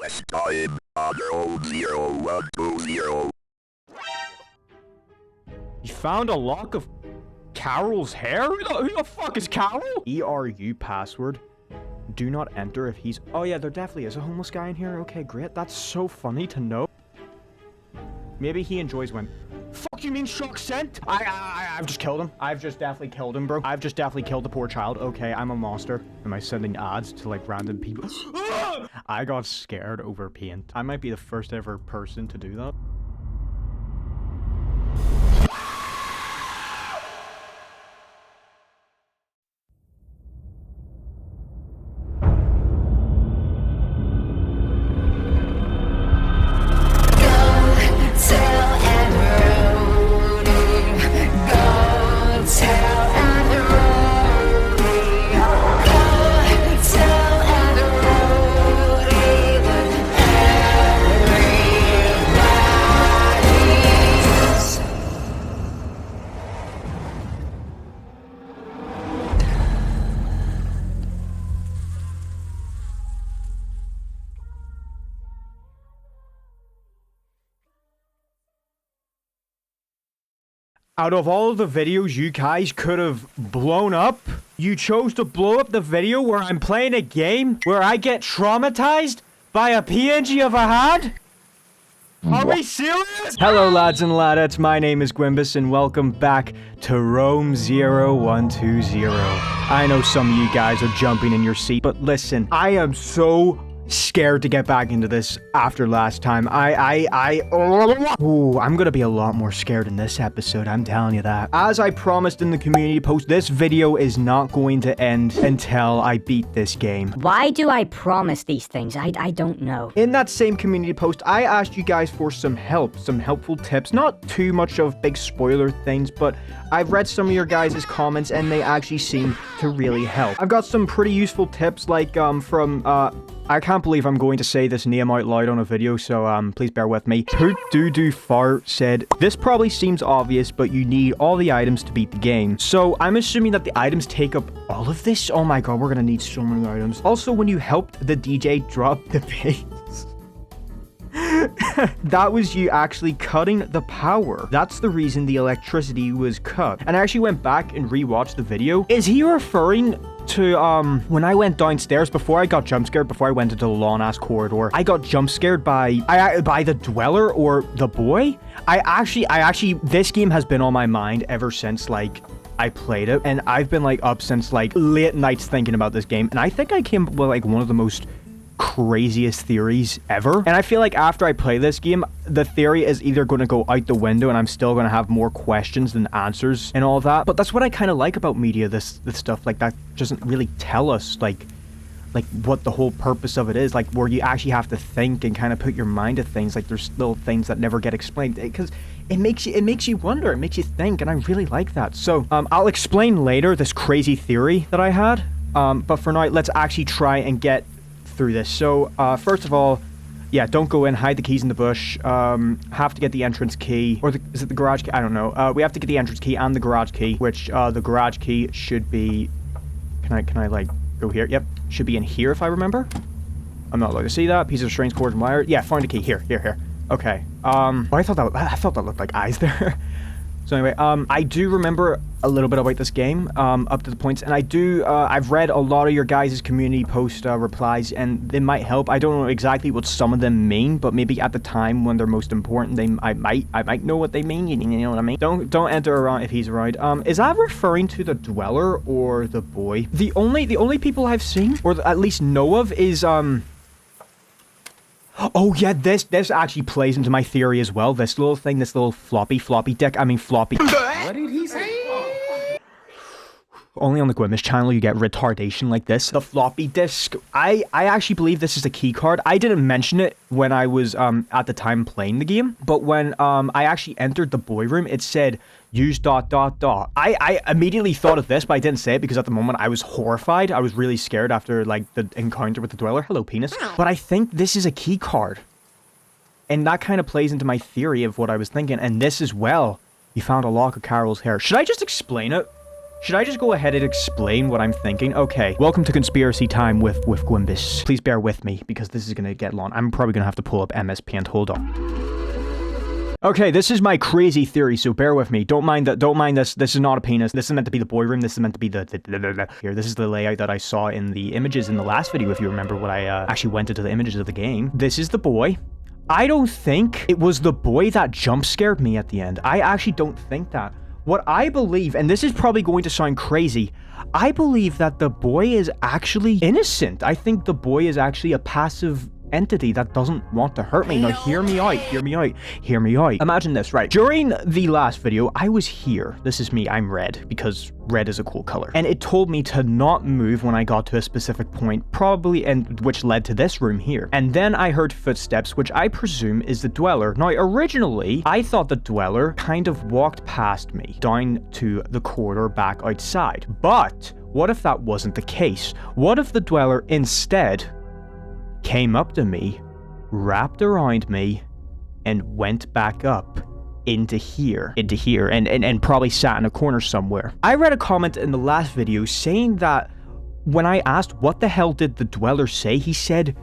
This time on road 0120. You found a lock of Carol's hair? Who the fuck is Carol? ERU password. Do not enter if he's... Oh yeah, there definitely is a homeless guy in here. Okay, great. That's so funny to know. Maybe he enjoys when... Fuck, you mean shock scent? I've just killed him. I've just definitely killed him, bro. I've just definitely killed the poor child. Okay, I'm a monster. Am I sending ads to, like, random people? I got scared over paint. I might be the first ever person to do that. Out of all of the videos you guys could have blown up, you chose to blow up the video where I'm playing a game where I get traumatized by a PNG of a hand? Are we serious? Hello lads and ladettes, my name is Gwimbus and welcome back to Rome 0120. I know some of you guys are jumping in your seat, but listen, I am so scared to get back into this after last time. I'm gonna be a lot more scared in this episode, I'm telling you that. As I promised in the community post, this video is not going to end until I beat this game. Why do I promise these things? I don't know. In that same community post, I asked you guys for some help, some helpful tips, not too much of big spoiler things, but I've read some of your guys' comments and they actually seem to really help. I've got some pretty useful tips like I can't believe I'm going to say this name out loud on a video, so please bear with me. Poot Doo Doo Fart said, this probably seems obvious, but you need all the items to beat the game. So I'm assuming that the items take up all of this? Oh my god, we're gonna need so many items. Also, when you helped the DJ drop the bass, that was you actually cutting the power. That's the reason the electricity was cut. And I actually went back and rewatched the video. Is he referring to when I went downstairs before I got jump scared, before I went into the long ass corridor, I got jump scared by the dweller or the boy? I actually this game has been on my mind ever since like I played it, and I've been like up since like late nights thinking about this game, and I think I came up with like one of the most craziest theories ever. And I feel like after I play this game, the theory is either going to go out the window and I'm still going to have more questions than answers and all that. But that's what I kind of like about media, this stuff like that doesn't really tell us like what the whole purpose of it is, like where you actually have to think and kind of put your mind to things. Like there's little things that never get explained because it makes you wonder, it makes you think, and I really like that. So I'll explain later this crazy theory that I had, but for now let's actually try and get through this. So first of all, yeah, don't go in, hide the keys in the bush. Have to get the entrance key, or is it the garage key? I don't know. We have to get the entrance key and the garage key, which the garage key should be, can I like go here? Yep, should be in here if I remember. I'm not allowed to see that. Piece of strange cord and wire. Yeah, found a key. Here. Okay. Oh, I thought that looked like eyes there. So anyway, I do remember a little bit about this game, up to the points, and I've read a lot of your guys' community post replies, and they might help. I don't know exactly what some of them mean, but maybe at the time when they're most important, I might know what they mean, you know what I mean? Don't enter around if he's around. Is that referring to the dweller or the boy? The only people I've seen, or at least know of, is, oh yeah, this actually plays into my theory as well. This little thing, this little floppy dick. I mean floppy. What did he say? Only on the Gwimbus channel you get retardation like this. The floppy disk. I actually believe this is a key card. I didn't mention it when I was at the time playing the game, but when I actually entered the boy room, it said use ... I immediately thought of this, but I didn't say it because at the moment I was horrified. I was really scared after like the encounter with the dweller. Hello, penis. But I think this is a key card. And that kind of plays into my theory of what I was thinking. And this as well. You found a lock of Carol's hair. Should I just explain it? Should I just go ahead and explain what I'm thinking? Okay, welcome to Conspiracy Time with Gwimbus. Please bear with me, because this is gonna get long. I'm probably gonna have to pull up MS Paint. Hold on. Okay, this is my crazy theory, so bear with me. Don't mind this. This is not a penis. This is meant to be the boy room. This is meant to be the here. This is the layout that I saw in the images in the last video, if you remember when I actually went into the images of the game. This is the boy. I don't think it was the boy that jump scared me at the end. I actually don't think that. What I believe, and this is probably going to sound crazy, I believe that the boy is actually innocent. I think the boy is actually a passive entity that doesn't want to hurt me. Now hear me out, hear me out, hear me out. Imagine this, right? During the last video, I was here. This is me, I'm red, because red is a cool color. And it told me to not move when I got to a specific point, probably, and which led to this room here. And then I heard footsteps, which I presume is the dweller. Now, originally, I thought the dweller kind of walked past me, down to the corridor back outside. But what if that wasn't the case? What if the dweller instead came up to me, wrapped around me, and went back up into here, and probably sat in a corner somewhere? I read a comment in the last video saying that when I asked what the hell did the dweller say, he said,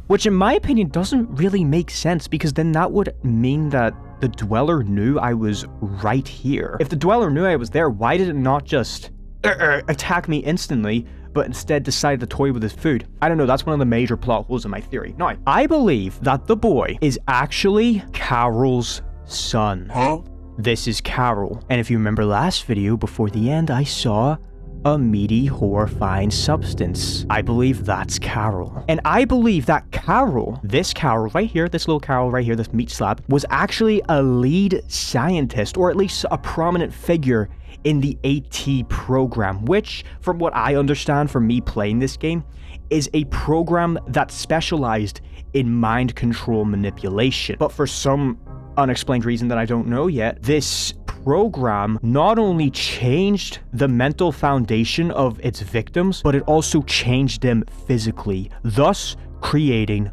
which in my opinion doesn't really make sense, because then that would mean that the dweller knew I was right here. If the dweller knew I was there, why did it not just attack me instantly, but instead decided to toy with his food? I don't know, that's one of the major plot holes in my theory. Now, I believe that the boy is actually Carol's son. Huh? This is Carol, and if you remember last video, before the end, I saw a meaty, horrifying substance. I believe that's Carol. And I believe that Carol, this Carol right here, this little Carol right here, this meat slab, was actually a lead scientist, or at least a prominent figure in the AT program, which, from what I understand from me playing this game, is a program that specialized in mind control manipulation. But for some unexplained reason that I don't know yet, this program not only changed the mental foundation of its victims, but it also changed them physically, thus creating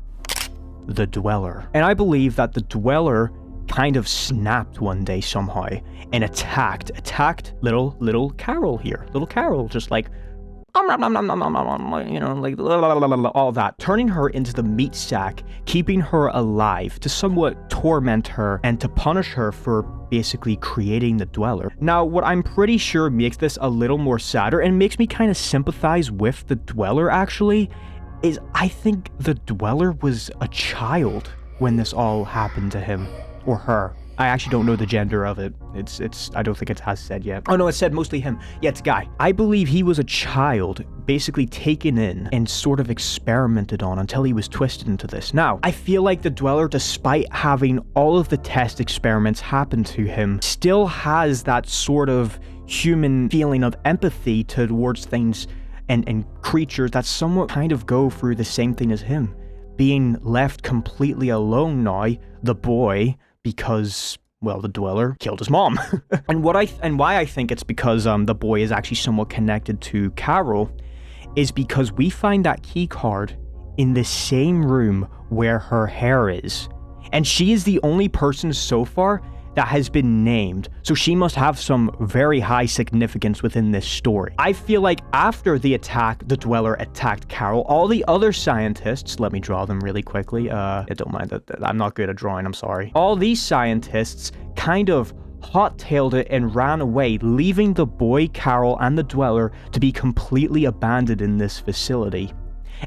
the Dweller. And I believe that the Dweller kind of snapped one day somehow and attacked little Carol here. Little Carol, just like, you know, like all that, turning her into the meat sack, keeping her alive to somewhat torment her and to punish her for basically creating the Dweller. Now, what I'm pretty sure makes this a little more sadder and makes me kind of sympathize with the Dweller actually, is I think the Dweller was a child when this all happened to him. Or her. I actually don't know the gender of it. I don't think it has said yet. Oh no, it said mostly him. Yeah, it's a guy. I believe he was a child, basically taken in and sort of experimented on until he was twisted into this. Now, I feel like the Dweller, despite having all of the test experiments happen to him, still has that sort of human feeling of empathy towards things and creatures that somewhat kind of go through the same thing as him. Being left completely alone now, the boy, because, well, the Dweller killed his mom. and why I think it's because the boy is actually somewhat connected to Carol is because we find that key card in the same room where her hair is. And she is the only person so far that has been named, so she must have some very high significance within this story. I feel like after the attack, the Dweller attacked Carol, all the other scientists, let me draw them really quickly, I don't mind that, I'm not good at drawing, I'm sorry. All these scientists kind of hot-tailed it and ran away, leaving the boy, Carol, and the Dweller to be completely abandoned in this facility.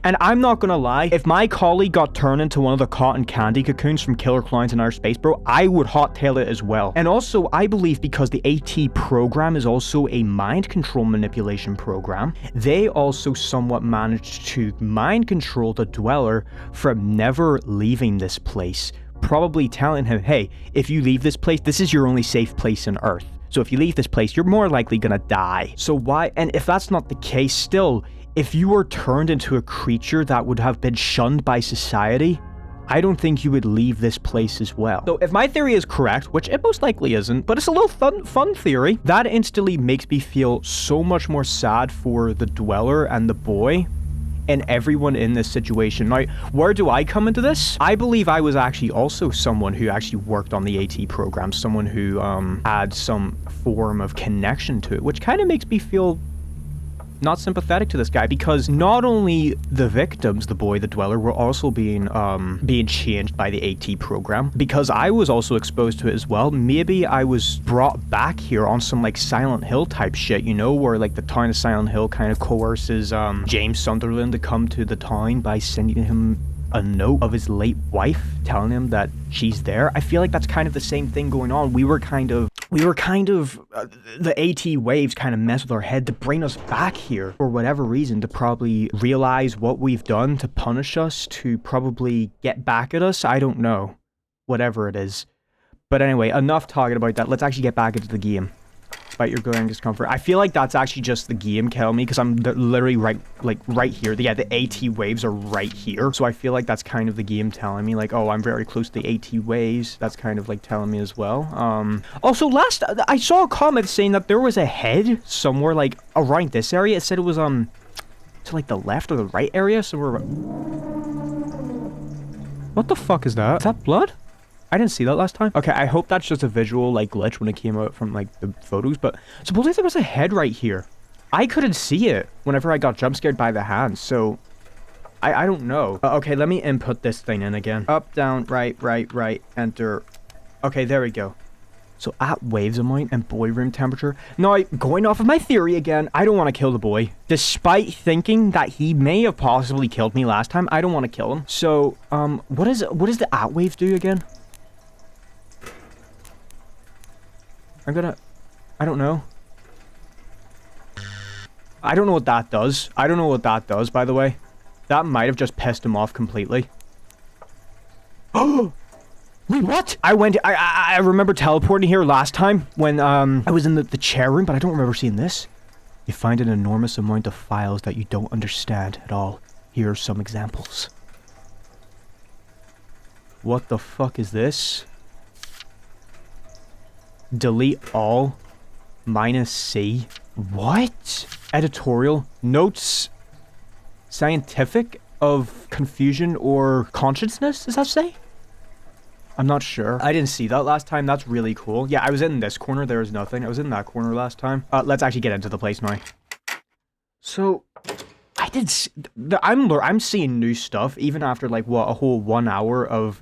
And I'm not gonna lie, if my colleague got turned into one of the cotton candy cocoons from Killer Clowns in Outer Space, bro, I would hot-tail it as well. And also, I believe because the AT program is also a mind control manipulation program, they also somewhat managed to mind control the Dweller from never leaving this place, probably telling him, hey, if you leave this place, this is your only safe place on Earth. So if you leave this place, you're more likely gonna die. So why, and if that's not the case, still, if you were turned into a creature that would have been shunned by society, I don't think you would leave this place as well. So if my theory is correct, which it most likely isn't, but it's a little fun theory, that instantly makes me feel so much more sad for the Dweller and the boy, and everyone in this situation. Now, where do I come into this? I believe I was actually also someone who actually worked on the AT program, someone who had some form of connection to it, which kind of makes me feel not sympathetic to this guy, because not only the victims, the boy, the dweller, were also being changed by the AT program, because I was also exposed to it as well. Maybe I was brought back here on some like Silent Hill type shit, you know, where like the town of Silent Hill kind of coerces James Sunderland to come to the town by sending him a note of his late wife telling him that she's there. I feel like that's kind of the same thing going on. We were kind of the AT waves kind of mess with our head to bring us back here for whatever reason, to probably realize what we've done, to punish us, to probably get back at us. I don't know. Whatever it is. But anyway, enough talking about that. Let's actually get back into the game. Despite your growing discomfort. I feel like that's actually just the game killing me, because I'm literally right here. Yeah, the AT waves are right here. So I feel like that's kind of the game telling me, like, oh, I'm very close to the AT waves. That's kind of like telling me as well. Also, I saw a comment saying that there was a head somewhere like around this area. It said it was to like the left or the right area. So what the fuck is that? Is that blood? I didn't see that last time. Okay, I hope that's just a visual, like, glitch when it came out from, like, the photos, but supposedly there was a head right here. I couldn't see it whenever I got jump scared by the hand, so I don't know. Okay, let me input this thing in again. Up, down, right, enter. Okay, there we go. So at waves amount and boy room temperature. Now, going off of my theory again, I don't want to kill the boy. Despite thinking that he may have possibly killed me last time, I don't want to kill him. So, what does the at wave do again? I don't know. I don't know what that does. I don't know what that does, by the way. That might have just pissed him off completely. Oh! Wait, what? I remember teleporting here last time when, I was in the chair room, but I don't remember seeing this. You find an enormous amount of files that you don't understand at all. Here are some examples. What the fuck is this? Delete all. -C. What? Editorial. Notes. Scientific of confusion or consciousness, does that say? I'm not sure. I didn't see that last time. That's really cool. Yeah, I was in this corner. There was nothing. I was in that corner last time. Let's actually get into the place now. So, I'm seeing new stuff, even after, like, what, a whole 1 hour of,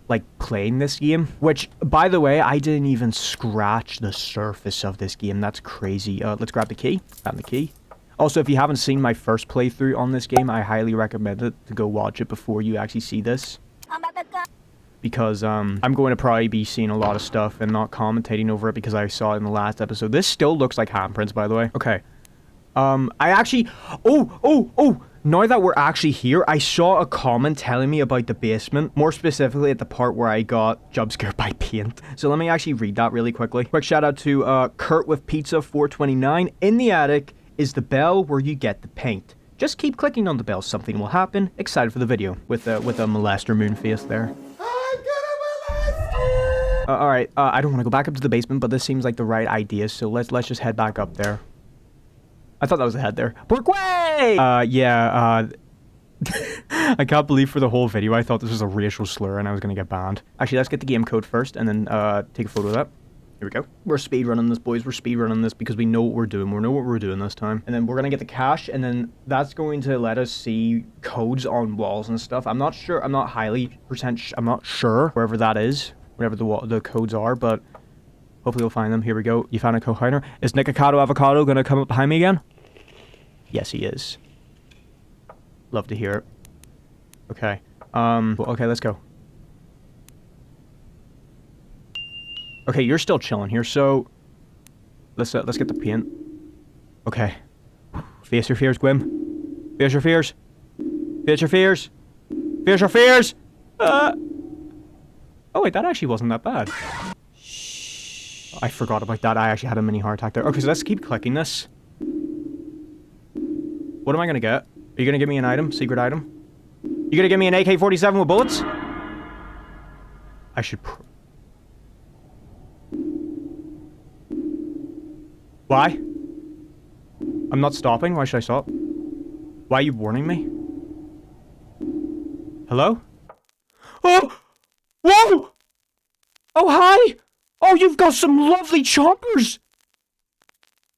like, playing this game. Which, by the way, I didn't even scratch the surface of this game. That's crazy. Let's grab the key. Grab the key. Also, if you haven't seen my first playthrough on this game, I highly recommend it to go watch it before you actually see this. Because, I'm going to probably be seeing a lot of stuff and not commentating over it because I saw it in the last episode. This still looks like handprints, by the way. Okay. I actually... Oh! Now that we're actually here, I saw a comment telling me about the basement. More specifically at the part where I got jump scared by paint. So let me actually read that really quickly. Quick shout out to, Kurt with Pizza 429. In the attic is the bell where you get the paint. Just keep clicking on the bell. Something will happen. Excited for the video. With a molester moon face there. Alright, I don't want to go back up to the basement, but this seems like the right idea, so let's just head back up there. I thought that was a head there. Brookway! I can't believe for the whole video I thought this was a racial slur and I was gonna get banned. Actually, let's get the game code first and then, take a photo of that. Here we go. We're speedrunning this, boys. We're speedrunning this because we know what we're doing. We know what we're doing this time. And then we're gonna get the cache, and then that's going to let us see codes on walls and stuff. I'm not sure. I'm not I'm not sure wherever that is. Whatever the codes are, but hopefully we'll find them. Here we go. You found a co-hiner. Is Nikocado Avocado gonna come up behind me again? Yes, he is. Love to hear it. Okay. Well, okay, let's go. Okay, you're still chilling here, so let's get the paint. Okay. Face your fears, Gwyn. Face your fears. Face your fears. Face your fears. Oh wait, that actually wasn't that bad. Shh. I forgot about that. I actually had a mini heart attack there. Okay, so let's keep clicking this. What am I gonna get? Are you gonna give me an item? Secret item? You gonna give me an AK-47 with bullets? I should Why? I'm not stopping. Why should I stop? Why are you warning me? Hello? Oh! Whoa! Oh, hi! Oh, you've got some lovely chompers!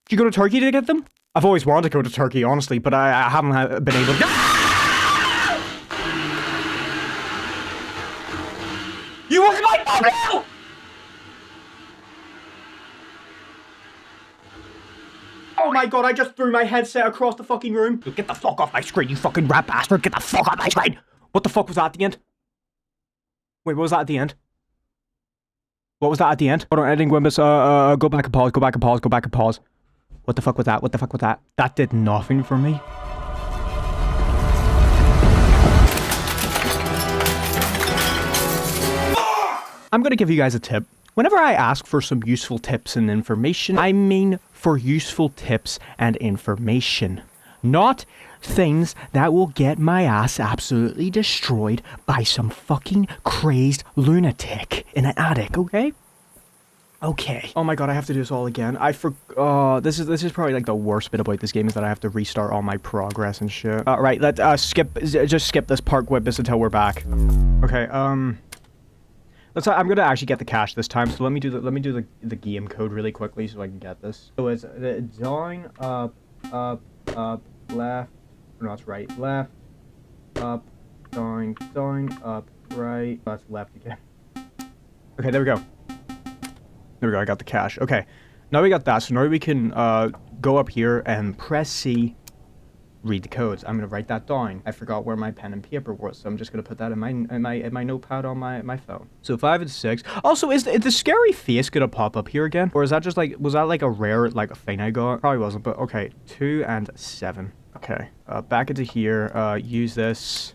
Did you go to Turkey to get them? I've always wanted to go to Turkey, honestly, but I haven't been able to. You want my phone? Oh my god, I just threw my headset across the fucking room. Get the fuck off my screen, you fucking rat bastard. Get the fuck off my screen. What the fuck was that at the end? Wait, what was that at the end? What was that at the end? Hold on, editing Wimbus, go back and pause, go back and pause, go back and pause. What the fuck was that? What the fuck was that? That did nothing for me. I'm gonna give you guys a tip. Whenever I ask for some useful tips and information, I mean for useful tips and information. Not things that will get my ass absolutely destroyed by some fucking crazed lunatic in an attic, okay? Okay. Oh my god, I have to do this all again. This is probably like the worst bit about this game is that I have to restart all my progress and shit. Right, let's just skip this part with this until we're back. Okay, I'm gonna actually get the cash this time, so let me do the game code really quickly so I can get this. So it's down, up, left, no, that's right, left, up, down, up, right, that's left again. Okay, there we go. There we go, I got the cash. Okay, now we got that, so now we can go up here and press C, read the codes. I'm gonna write that down. I forgot where my pen and paper was, so I'm just gonna put that in my notepad on my phone. So 5 and 6. Also, is the scary face gonna pop up here again, or is that just like, was that like a rare like thing I got? Probably wasn't, but okay. 2 and 7. Okay, back into here. Use this.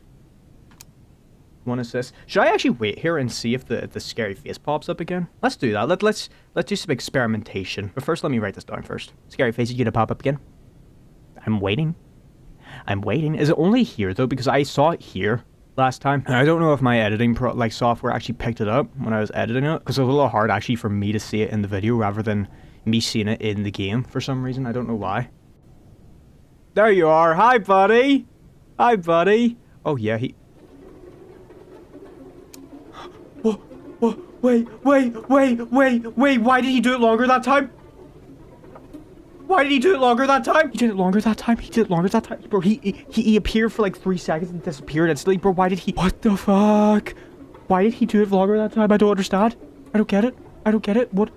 One assist. Should I actually wait here and see if the scary face pops up again? Let's do that. Let's do some experimentation. But first, let me write this down first. Scary face, you gonna pop up again? I'm waiting. I'm waiting. Is it only here though? Because I saw it here last time. And I don't know if my editing software actually picked it up when I was editing it. Because it was a little hard actually for me to see it in the video rather than me seeing it in the game for some reason. I don't know why. There you are. Hi, buddy. Hi, buddy. Oh yeah, he... Whoa, wait, why did he do it longer that time? Why did he do it longer that time? He did it longer that time? He did it longer that time? Bro, he appeared for like 3 seconds and disappeared instantly. Bro, why did he... What the fuck? Why did he do it longer that time? I don't understand. I don't get it. I don't get it. What?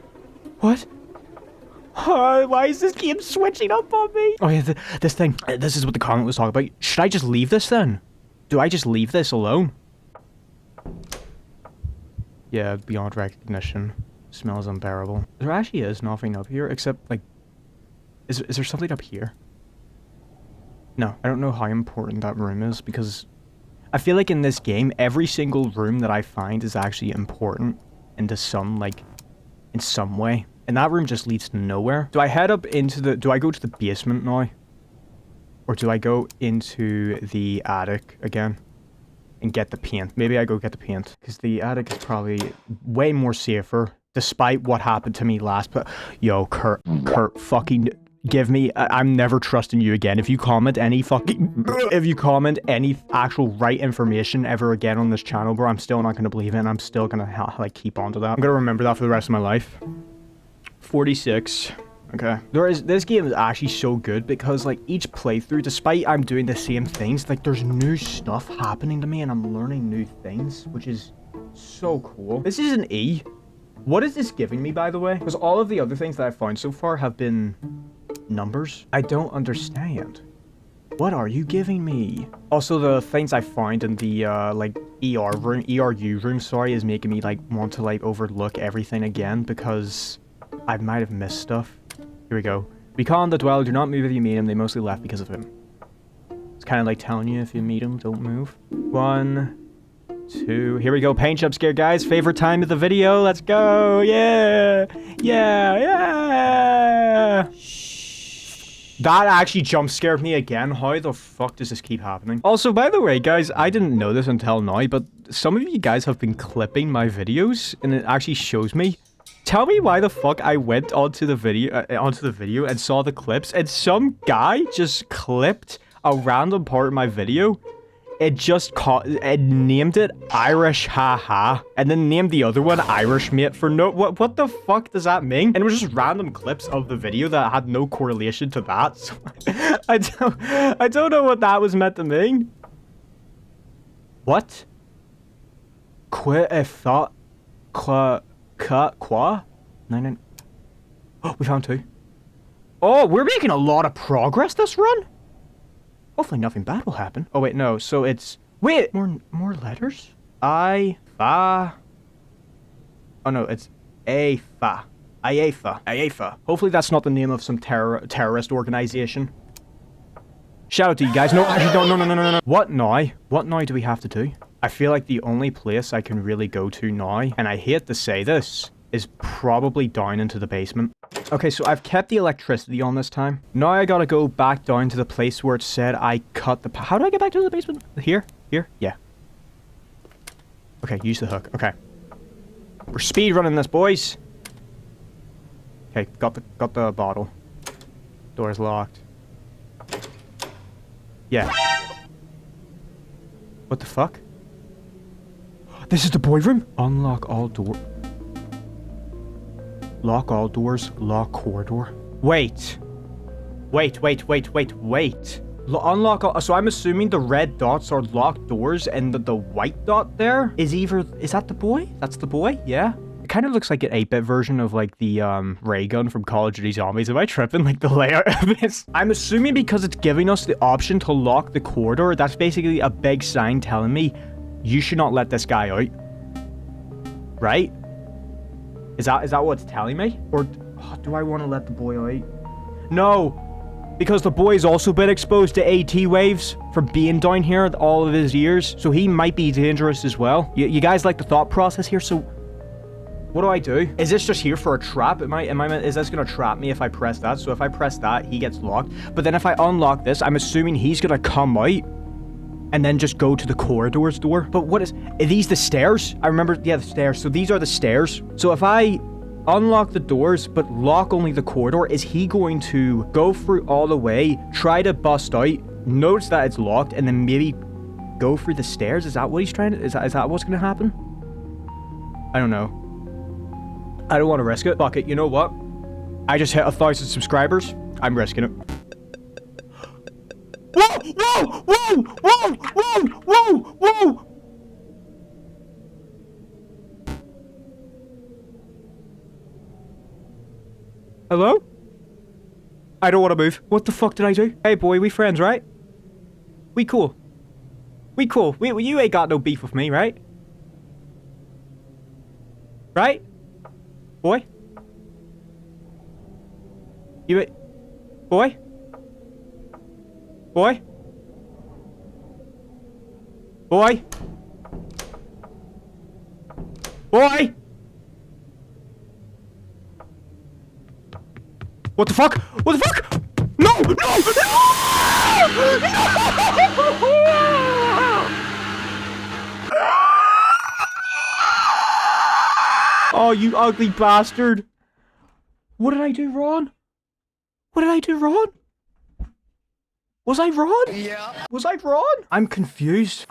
Why is this game switching up on me? Oh yeah, this thing. This is what the comment was talking about. Should I just leave this then? Do I just leave this alone? Yeah, beyond recognition. Smells unbearable. There actually is nothing up here except like... Is there something up here? No, I don't know how important that room is because I feel like in this game, every single room that I find is actually important into some, like, in some way. And that room just leads to nowhere. Do I head up into the... Do I go to the basement now? Or do I go into the attic again? And get the paint. Maybe I go get the paint. Because the attic is probably way more safer. Despite what happened to me last... But yo, Kurt, fucking... Give me... I'm never trusting you again. If you comment any fucking... If you comment any actual right information ever again on this channel, bro, I'm still not going to believe it. And I'm still going to, like, keep on to that. I'm going to remember that for the rest of my life. 46. Okay. This game is actually so good because, like, each playthrough, despite I'm doing the same things, like, there's new stuff happening to me and I'm learning new things, which is so cool. This is an E. What is this giving me, by the way? Because all of the other things that I've found so far have been numbers. I don't understand. What are you giving me? Also, the things I find in the, like, ERU room, sorry, is making me, like, want to, like, overlook everything again because I might have missed stuff. Here we go. We call him the Dweller. Do not move if you meet him. They mostly left because of him. It's kind of like telling you if you meet him, don't move. 1, 2. Here we go. Paint jump scare, guys. Favorite time of the video. Let's go. Yeah. That actually jump scared me again. How the fuck does this keep happening? Also, by the way, guys, I didn't know this until now, but some of you guys have been clipping my videos, and it actually shows me. Tell me why the fuck I went onto the video and saw the clips, and some guy just clipped a random part of my video, it named it Irish haha, and then named the other one Irish mate for no, what the fuck does that mean? And it was just random clips of the video that had no correlation to that, so I don't know what that was meant to mean. What? Quit a thought, qua? Nine. Oh, we found 2. Oh, we're making a lot of progress this run. Hopefully nothing bad will happen. Oh wait, no. So it's more letters. I-fa. Oh no, it's A-fa. Iafa. Hopefully that's not the name of some terrorist organization. Shout out to you guys. No, actually, no. What now? What now do we have to do? I feel like the only place I can really go to now, and I hate to say this, is probably down into the basement. Okay, so I've kept the electricity on this time. Now I gotta go back down to the place where it said I cut the how do I get back to the basement? Here? Yeah. Okay, use the hook. Okay. We're speed running this, boys. Okay, got the bottle. Door's locked. Yeah. What the fuck? This is the boy room? Unlock all doors. Lock all doors. Lock corridor. Wait. Unlock all... So I'm assuming the red dots are locked doors and the white dot there is either... Is that the boy? That's the boy? Yeah. It kind of looks like an 8-bit version of like the ray gun from Call of Duty Zombies. Am I tripping? Like the layout of this? I'm assuming because it's giving us the option to lock the corridor, that's basically a big sign telling me you should not let this guy out. Right? Is that what it's telling me? Or do I want to let the boy out? No! Because the boy's also been exposed to AT waves from being down here all of his years, so he might be dangerous as well. You guys like the thought process here? So what do I do? Is this just here for a trap? Is this gonna trap me if I press that? So if I press that, he gets locked. But then if I unlock this, I'm assuming he's gonna come out and then just go to the corridor's door. But are these the stairs? I remember, yeah, the stairs. So these are the stairs. So if I unlock the doors, but lock only the corridor, is he going to go through all the way, try to bust out, notice that it's locked, and then maybe go through the stairs? Is that what he's trying to, is that what's gonna happen? I don't know. I don't want to risk it. Fuck it, you know what? I just hit 1,000 subscribers. I'm risking it. Whoa! Hello? I don't want to move. What the fuck did I do? Hey boy, we friends, right? We cool. You ain't got no beef with me, right? Right? Boy? Boy? What the fuck? No! Oh, you ugly bastard. What did I do wrong? Was I wrong? Yeah. Was I wrong? I'm confused.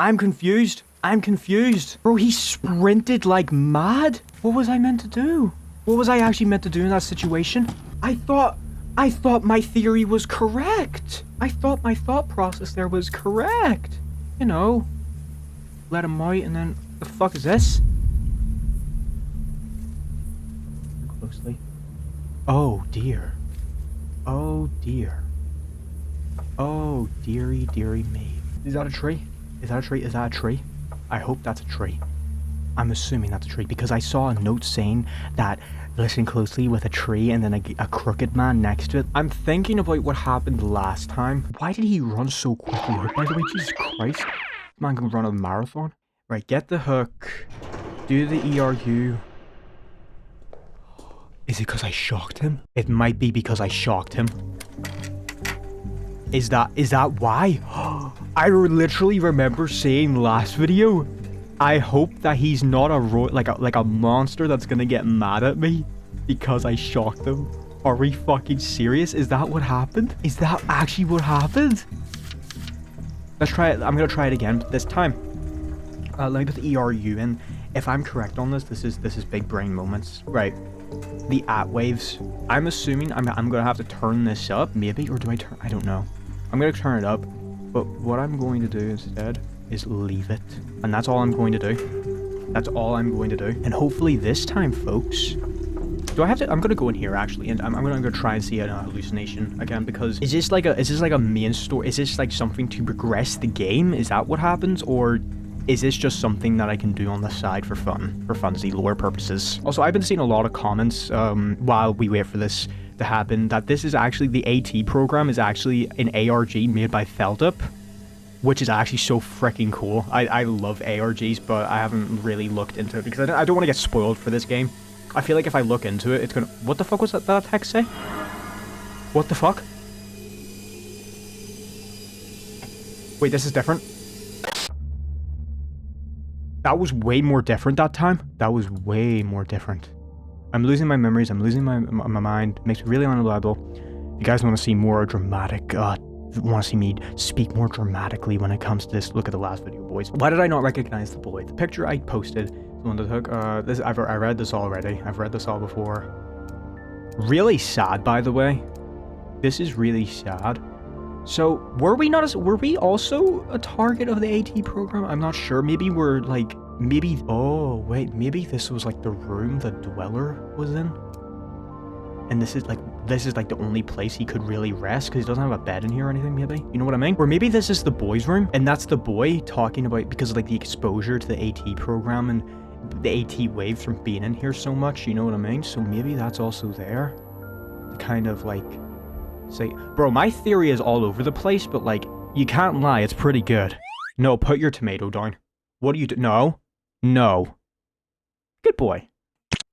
Bro, he sprinted like mad. What was I meant to do? What was I actually meant to do in that situation? I thought my theory was correct. I thought my thought process there was correct. You know, let him out and then, the fuck is this? Closely. Oh dear. Oh dearie me. Is that a tree? Is that a tree? I hope that's a tree. I'm assuming that's a tree because I saw a note saying that listen closely with a tree and then a crooked man next to it. I'm thinking about what happened last time. Why did he run so quickly? By the way, Jesus Christ. Man can run a marathon. Right, get the hook. Do the ERU. Is it because I shocked him? It might be because I shocked him. Is that why? I literally remember saying last video, I hope that he's not like a monster that's gonna get mad at me because I shocked him. Are we fucking serious? Is that what happened? Is that actually what happened? Let's try it. I'm gonna try it again, but this time. Like with ERU, and if I'm correct on this, this is big brain moments. Right. The at waves. I'm assuming I'm gonna have to turn this up, maybe, or do I turn? I don't know. I'm gonna turn it up, but what I'm going to do instead is leave it, and that's all I'm going to do. That's all I'm going to do, and hopefully this time, folks. Do I have to? I'm gonna go in here actually, and I'm gonna go try and see a hallucination again, because is this like a main story? Is this like something to progress the game? Is that what happens, or is this just something that I can do on the side for fun, for funsy lore purposes? Also, I've been seeing a lot of comments while we wait for this to happen that this is actually, the AT program is actually an ARG made by Feldup, which is actually so freaking cool. I love ARGs, but I haven't really looked into it because I don't want to get spoiled for this game. I feel like if I look into it, it's gonna... What the fuck was that text say? What the fuck? Wait, this is different. That was way more different that time. That was way more different. I'm losing my memories. I'm losing my mind. It makes me really unreliable. If you guys want to see more dramatic, want to see me speak more dramatically when it comes to this, look at the last video, boys. Why did I not recognize the boy? The picture I posted, the one that took, I read this already. I've read this all before. Really sad, by the way. This is really sad. So, were we also a target of the AT program? I'm not sure. Maybe we're like, oh, wait, maybe this was like the room the Dweller was in? And this is like the only place he could really rest, because he doesn't have a bed in here or anything, maybe? You know what I mean? Or maybe this is the boy's room, and that's the boy talking about, because of like the exposure to the AT program and the AT waves from being in here so much, you know what I mean? So maybe that's also there. Kind of like... say, bro, my theory is all over the place, but like, you can't lie, it's pretty good. No, put your tomato down. What do you do? No. No. Good boy.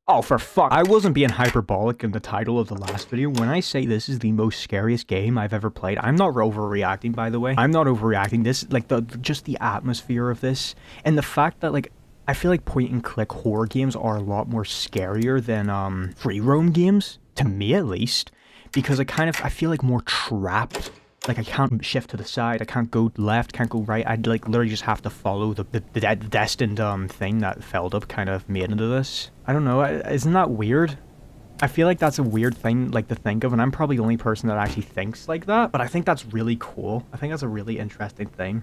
Oh, for fuck. I wasn't being hyperbolic in the title of the last video. When I say this is the most scariest game I've ever played, I'm not overreacting, by the way. I'm not overreacting. This, like, just the atmosphere of this, and the fact that, like, I feel like point-and-click horror games are a lot more scarier than, free-roam games, to me at least. Because I feel like more trapped. Like, I can't shift to the side, I can't go left, can't go right. I'd like literally just have to follow the destined thing that Feldup kind of made into this. I don't know, isn't that weird? I feel like that's a weird thing, like, to think of, and I'm probably the only person that actually thinks like that, but I think that's really cool. I think that's a really interesting thing,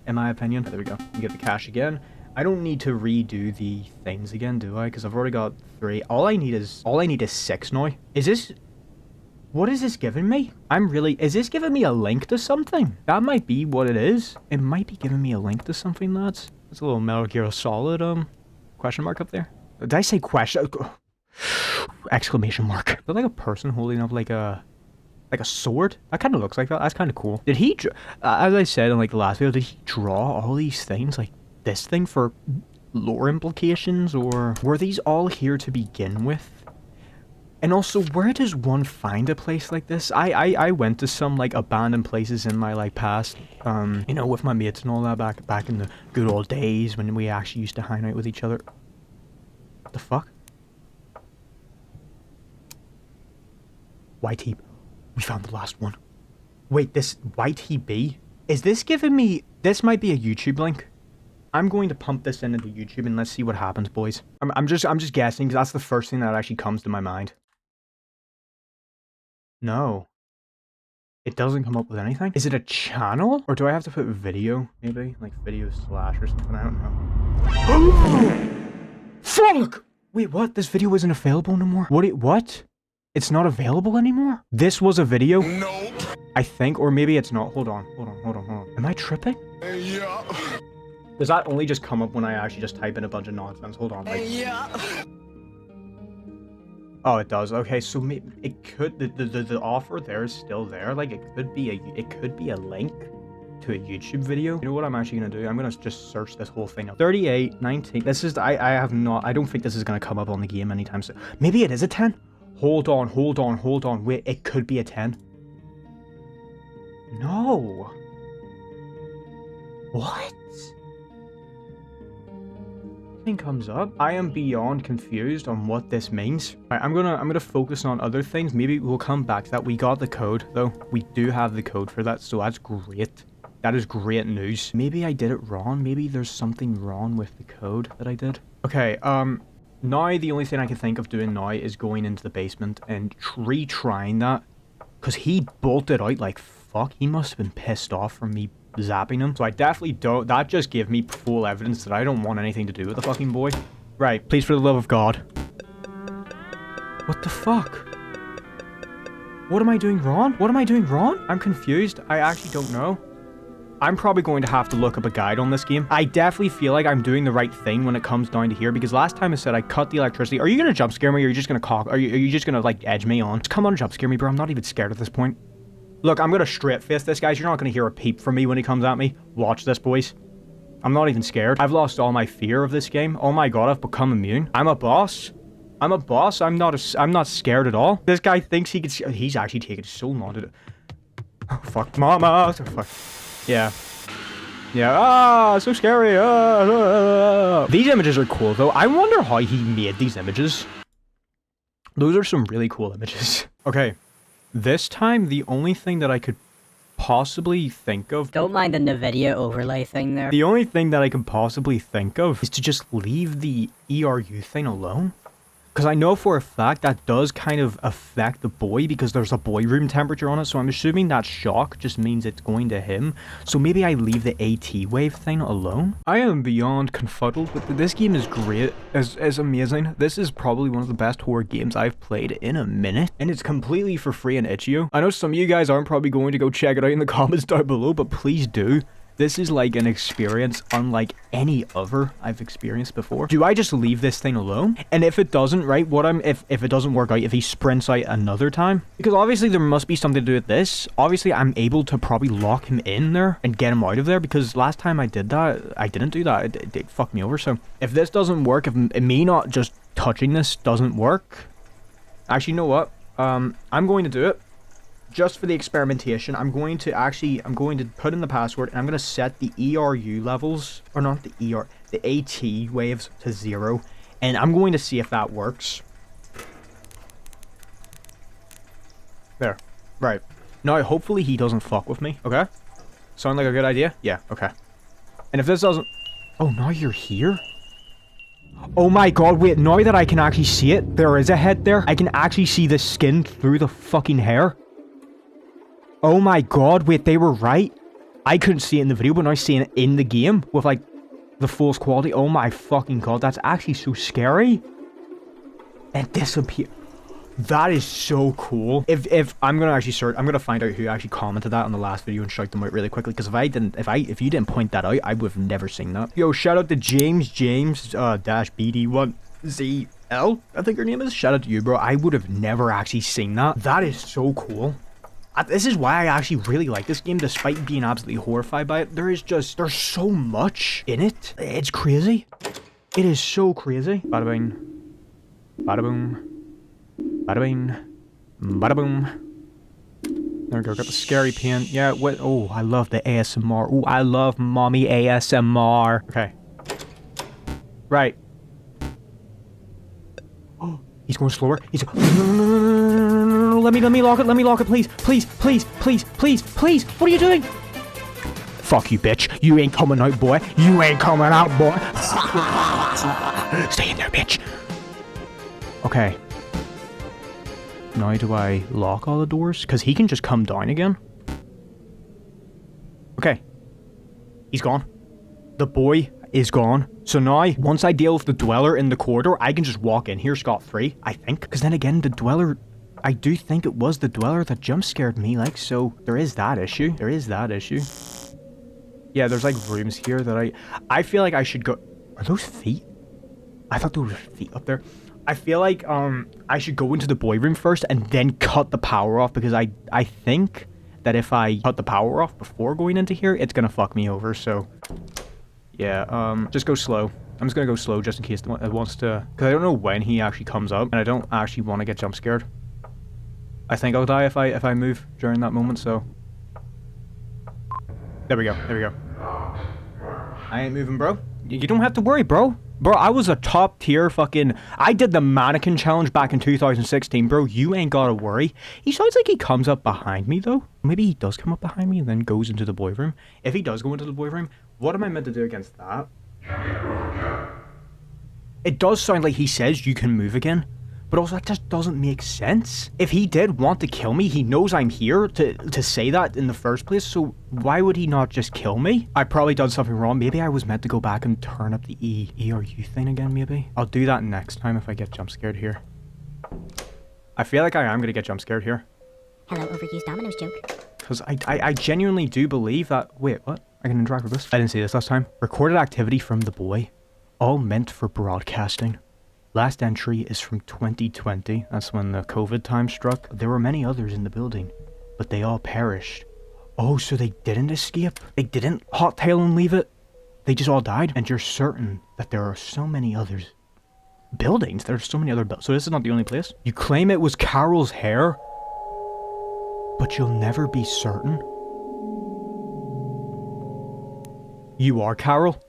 in my opinion. There we go. You get the cash again. I don't need to redo the things again, do I? Because I've already got 3. All I need is 6 now. Is this... What is this giving me? Is this giving me a link to something? That might be what it is. It might be giving me a link to something, lads. That's a little Metal Gear Solid, question mark up there. Did I say question? Exclamation mark. Is that like a person holding up like a sword? That kind of looks like that. That's kind of cool. Did he, as I said in like the last video, did he draw all these things, like this thing, for lore implications, or were these all here to begin with? And also, where does one find a place like this? I went to some, like, abandoned places in my, like, past, you know, with my mates and all that, back in the good old days when we actually used to hang out with each other. What the fuck? YT. We found the last one. Wait, this YTB? Is this giving me... This might be a YouTube link. I'm going to pump this into YouTube and let's see what happens, boys. I'm just guessing, because that's the first thing that actually comes to my mind. No. It doesn't come up with anything. Is it a channel? Or do I have to put video? Maybe? Like video slash or something? I don't know. Fuck! Wait, what? This video isn't available anymore? What? It's not available anymore? This was a video? Nope. I think, or maybe it's not. Hold on. Am I tripping? Yeah. Does that only just come up when I actually just type in a bunch of nonsense? Hold on. Like... Yeah. Oh, it does. Okay, so maybe it could, the offer there is still there. Like, it could be a link to a YouTube video. You know what I'm actually gonna do? I'm gonna just search this whole thing up. 38, 19. This is, I don't think this is gonna come up on the game anytime soon. Maybe it is a 10. Hold on. Wait, it could be a 10. No. What? Comes up. I am beyond confused on what this means. Right, I'm gonna focus on other things. Maybe we'll come back to that. We got the code though. We do have the code for that, so that's great. That is great news. Maybe I did it wrong. Maybe there's something wrong with the code that I did. Okay, now the only thing I can think of doing now is going into the basement and retrying that. Because he bolted out like fuck. He must have been pissed off from me zapping him. So I definitely don't. That just gave me full evidence that I don't want anything to do with the fucking boy. Right, please for the love of God. What the fuck? What am I doing wrong? What am I doing wrong? I'm confused. I actually don't know. I'm probably going to have to look up a guide on this game. I definitely feel like I'm doing the right thing when it comes down to here, because last time I said I cut the electricity. Are you gonna jump scare me, or are you just gonna are you just gonna like edge me on? Just come on, jump scare me, bro. I'm not even scared at this point. Look, I'm gonna straight face this, guys. You're not gonna hear a peep from me when he comes at me. Watch this, boys. I'm not even scared. I've lost all my fear of this game. Oh my god, I've become immune. I'm a boss. I'm a boss. I'm not scared at all. This guy thinks he could. He's actually taking so long to do. Oh, fuck, mama. Oh, fuck. Yeah. Yeah. Ah, so scary. These images are cool, though. I wonder how he made these images. Those are some really cool images. Okay. This time, the only thing that I could possibly think of... Don't mind the NVIDIA overlay thing there. The only thing that I can possibly think of is to just leave the ERU thing alone. Because I know for a fact that does kind of affect the boy, because there's a boy room temperature on it, so I'm assuming that shock just means it's going to him. So maybe I leave the AT wave thing alone? I am beyond confuddled, but this game is great. It's amazing. This is probably one of the best horror games I've played in a minute, and it's completely for free on itch.io. I know some of you guys aren't probably going to go check it out in the comments down below, but please do. This is like an experience unlike any other I've experienced before. Do I just leave this thing alone? And if it doesn't, right, if it doesn't work out, if he sprints out another time? Because obviously there must be something to do with this. Obviously I'm able to probably lock him in there and get him out of there, because last time I did that, I didn't do that. It fucked me over. So if this doesn't work, if me not just touching this doesn't work, actually, you know what? I'm going to do it. Just for the experimentation, I'm going to put in the password, and I'm going to set the ERU levels, or not the AT waves to 0, and I'm going to see if that works. There. Right. Now, hopefully he doesn't fuck with me, okay? Sound like a good idea? Yeah, okay. And if this doesn't... Oh, now you're here? Oh my god, wait, now that I can actually see it, there is a head there. I can actually see the skin through the fucking hair. Oh my god, wait, they were right. I couldn't see it in the video, but now seeing it in the game with like the full quality. Oh my fucking god, that's actually so scary. And disappear. That is so cool. If I'm gonna actually search, I'm gonna find out who actually commented that on the last video and shout them out really quickly. Because if you didn't point that out, I would have never seen that. Yo, shout out to James dash BD1ZL. I think her name is. Shout out to you, bro. I would have never actually seen that. That is so cool. This is why I actually really like this game, despite being absolutely horrified by it. There's so much in it. It's crazy. It is so crazy. Bada bing. Bada boom. Bada bing. Bada boom. There we go. Got the scary pen. Yeah, what? Oh, I love the ASMR. Oh, I love mommy ASMR. Okay. Right. Oh, he's going slower. He's... Let me lock it. Let me lock it, please. Please, please, please, please, please. What are you doing? Fuck you, bitch. You ain't coming out, boy. You ain't coming out, boy. Stay in there, bitch. Okay. Now do I lock all the doors? Because he can just come down again. Okay. He's gone. The boy is gone. So now, once I deal with the dweller in the corridor, I can just walk in here scot-free, I think. Because then again, the dweller... I do think it was the dweller that jump scared me, like, so there is that issue. There is that issue. Yeah, there's like rooms here that I feel like I should go... Are those feet? I thought there were feet up there. I feel like I should go into the boy room first and then cut the power off, because I think that if I cut the power off before going into here, it's gonna fuck me over, so... Yeah, just go slow. I'm just gonna go slow just in case it wants to... Because I don't know when he actually comes up, and I don't actually want to get jump scared. I think I'll die if I move during that moment, so... There we go, there we go. I ain't moving, bro. You don't have to worry, bro. Bro, I was a top tier fucking... I did the mannequin challenge back in 2016, bro. You ain't gotta worry. He sounds like he comes up behind me, though. Maybe he does come up behind me and then goes into the boy room. If he does go into the boy room, what am I meant to do against that? It does sound like he says you can move again. But also, that just doesn't make sense. If he did want to kill me, he knows I'm here to say that in the first place, so why would he not just kill me? I probably done something wrong. Maybe I was meant to go back and turn up the ERU thing again, maybe? I'll do that next time if I get jump scared here. I feel like I am going to get jump scared here. Hello, overused Domino's joke. Because I genuinely do believe that... Wait, what? I can interact with this? I didn't see this last time. Recorded activity from the boy. All meant for broadcasting. Last entry is from 2020, that's when the COVID time struck. There were many others in the building, but they all perished. Oh, so they didn't escape? They didn't hot-tail and leave it? They just all died? And you're certain that there are so many others buildings? There are so many other buildings. So this is not the only place? You claim it was Carol's hair, but you'll never be certain? You are Carol?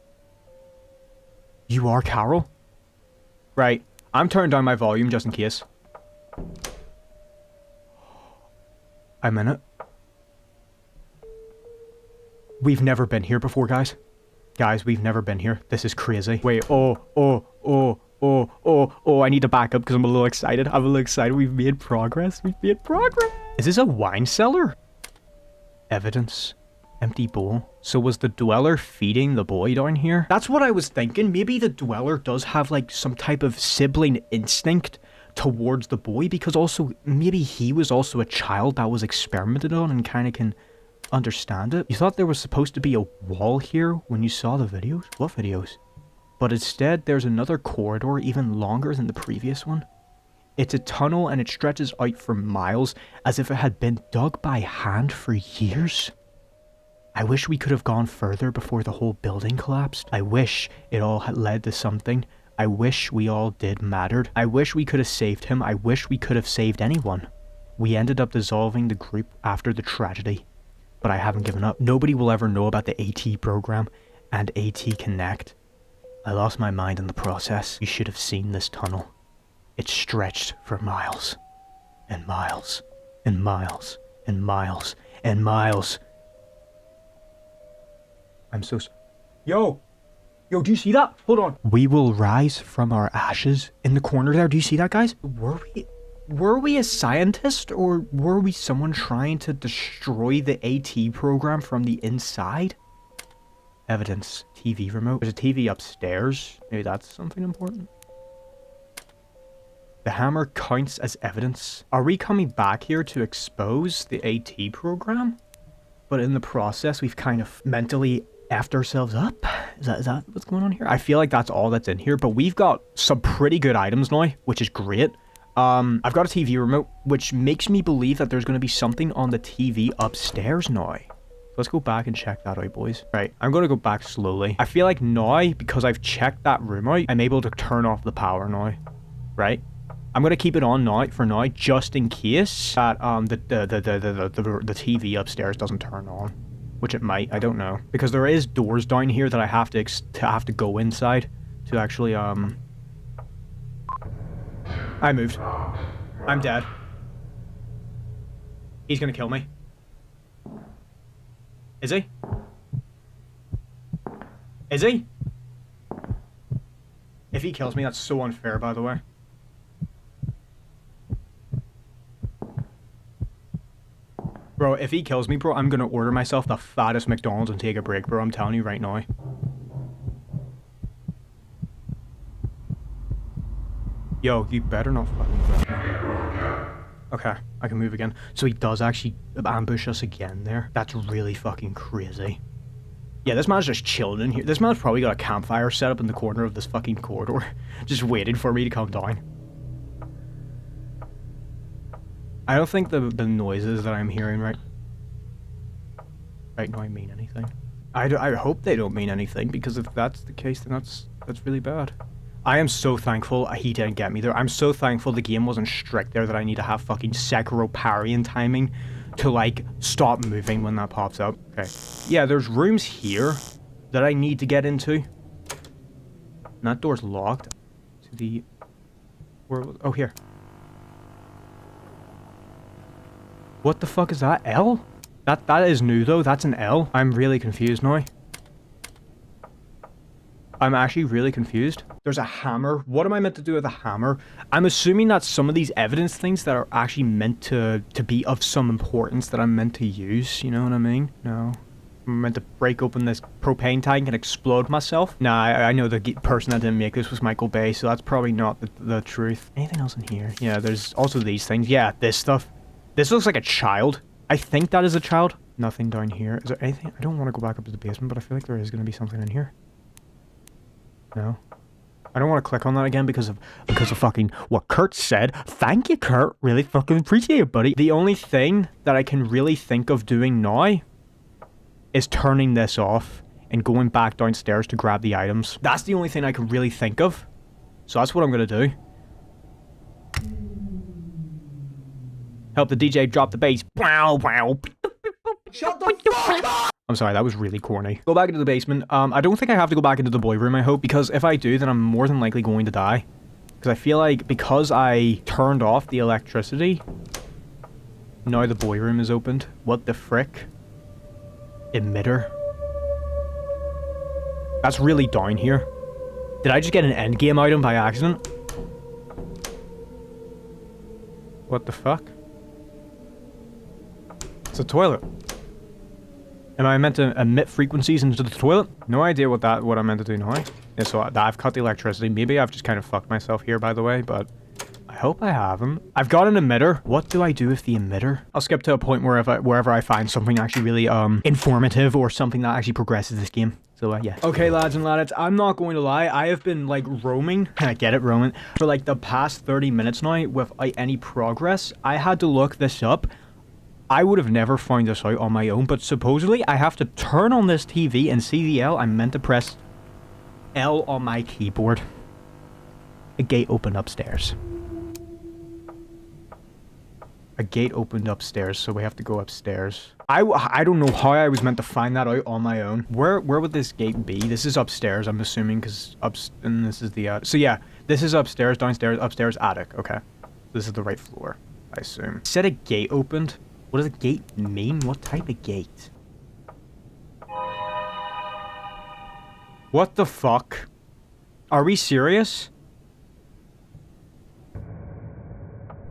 You are Carol? Right, I'm turning down my volume just in case. I'm in it. We've never been here before, guys. Guys, we've never been here. This is crazy. Wait, oh, I need to back up because I'm a little excited. I'm a little excited. We've made progress. We've made progress. Is this a wine cellar? Evidence. Empty bowl. So was the dweller feeding the boy down here? That's what I was thinking. Maybe the dweller does have like some type of sibling instinct towards the boy, because also maybe he was also a child that was experimented on and kind of can understand it. You thought there was supposed to be a wall here when you saw the videos? What videos? But instead there's another corridor even longer than the previous one. It's a tunnel and it stretches out for miles as if it had been dug by hand for years. I wish we could have gone further before the whole building collapsed. I wish it all had led to something. I wish we all did mattered. I wish we could have saved him. I wish we could have saved anyone. We ended up dissolving the group after the tragedy, but I haven't given up. Nobody will ever know about the AT program and AT Connect. I lost my mind in the process. You should have seen this tunnel. It stretched for miles and miles and miles and miles and miles. I'm so... Yo, do you see that? Hold on. We will rise from our ashes in the corner there. Do you see that, guys? Were we a scientist, or were we someone trying to destroy the AT program from the inside? Evidence. TV remote. There's a TV upstairs. Maybe that's something important. The hammer counts as evidence. Are we coming back here to expose the AT program? But in the process, we've kind of mentally effed ourselves up. Is that what's going on here? I feel like that's all that's in here, but we've got some pretty good items now, which is great. I've got a TV remote, which makes me believe that there's going to be something on the TV upstairs now. Let's go back and check that out, boys. Right, I'm going to go back slowly. I feel like now, because I've checked that room out, I'm able to turn off the power now. Right? I'm going to keep it on now, for now, just in case that the TV upstairs doesn't turn on. Which it might, I don't know. Because there is doors down here that I have to go inside to actually, I moved. I'm dead. He's gonna kill me. Is he? Is he? If he kills me, that's so unfair, by the way. Bro, if he kills me, bro, I'm gonna order myself the fattest McDonald's and take a break, bro. I'm telling you right now. Yo, you better not fucking kill me. Okay, I can move again. So he does actually ambush us again there. That's really fucking crazy. Yeah, this man's just chilling in here. This man's probably got a campfire set up in the corner of this fucking corridor. Just waiting for me to come down. I don't think the noises that I'm hearing right now mean anything. I hope they don't mean anything, because if that's the case, then that's really bad. I am so thankful he didn't get me there. I'm so thankful the game wasn't strict there that I need to have fucking Sekiro parrying timing to like stop moving when that pops up. Okay. Yeah, there's rooms here that I need to get into. And that door's locked. To the... Where... Oh, here. What the fuck is that? L? That is new, though. That's an L. I'm really confused now. I'm actually really confused. There's a hammer. What am I meant to do with a hammer? I'm assuming that some of these evidence things that are actually meant to be of some importance that I'm meant to use. You know what I mean? No. I'm meant to break open this propane tank and explode myself. Nah, I know the person that didn't make this was Michael Bay, so that's probably not the truth. Anything else in here? Yeah, there's also these things. Yeah, this stuff. This looks like a child. I think that is a child. Nothing down here. Is there anything? I don't want to go back up to the basement, but I feel like there is going to be something in here. No. I don't want to click on that again because of fucking what Kurt said. Thank you, Kurt. Really fucking appreciate it, buddy. The only thing that I can really think of doing now is turning this off and going back downstairs to grab the items. That's the only thing I can really think of. So that's what I'm going to do. Help the DJ drop the bass. Wow, wow. Shut the fuck up! I'm sorry, that was really corny. Go back into the basement. I don't think I have to go back into the boy room, I hope, because if I do, then I'm more than likely going to die. Because I feel like because I turned off the electricity, now the boy room is opened. What the frick? Emitter. That's really down here. Did I just get an endgame item by accident? What the fuck? It's a toilet. Am I meant to emit frequencies into the toilet? No idea what I'm meant to do now. Yeah, so I've cut the electricity. Maybe I've just kind of fucked myself here, by the way, but I hope I haven't. I've got an emitter. What do I do with the emitter? I'll skip to a point wherever I find something actually really informative or something that actually progresses this game. So yeah. Okay, lads and ladettes, I'm not going to lie. I have been like roaming. I get it, roaming. For like the past 30 minutes now without any progress. I had to look this up. I would have never found this out on my own, but supposedly I have to turn on this TV and see the L. I'm meant to press L on my keyboard. A gate opened upstairs. A gate opened upstairs, so we have to go upstairs. I don't know how I was meant to find that out on my own. Where would this gate be? This is upstairs, I'm assuming, because and this is the so yeah, this is upstairs, downstairs, upstairs, attic. Okay, this is the right floor, I assume. It said a gate opened. What does a gate mean? What type of gate? What the fuck? Are we serious?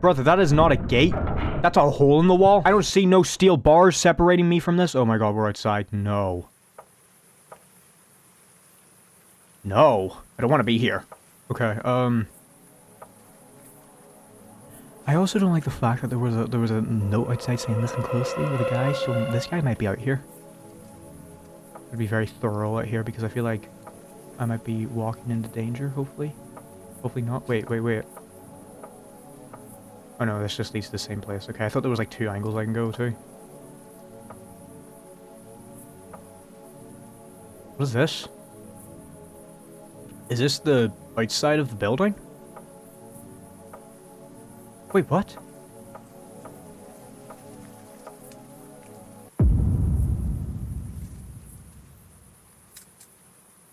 Brother, that is not a gate. That's a hole in the wall. I don't see no steel bars separating me from this. Oh my god, we're outside. No. No. I don't want to be here. Okay, I also don't like the fact that there was a note outside saying listen closely with a guy, so this guy might be out here. I'd be very thorough out here because I feel like I might be walking into danger, hopefully. Hopefully not. Wait. Oh no, this just leads to the same place. Okay, I thought there was like 2 angles I can go to. What is this? Is this the outside of the building? Wait, what?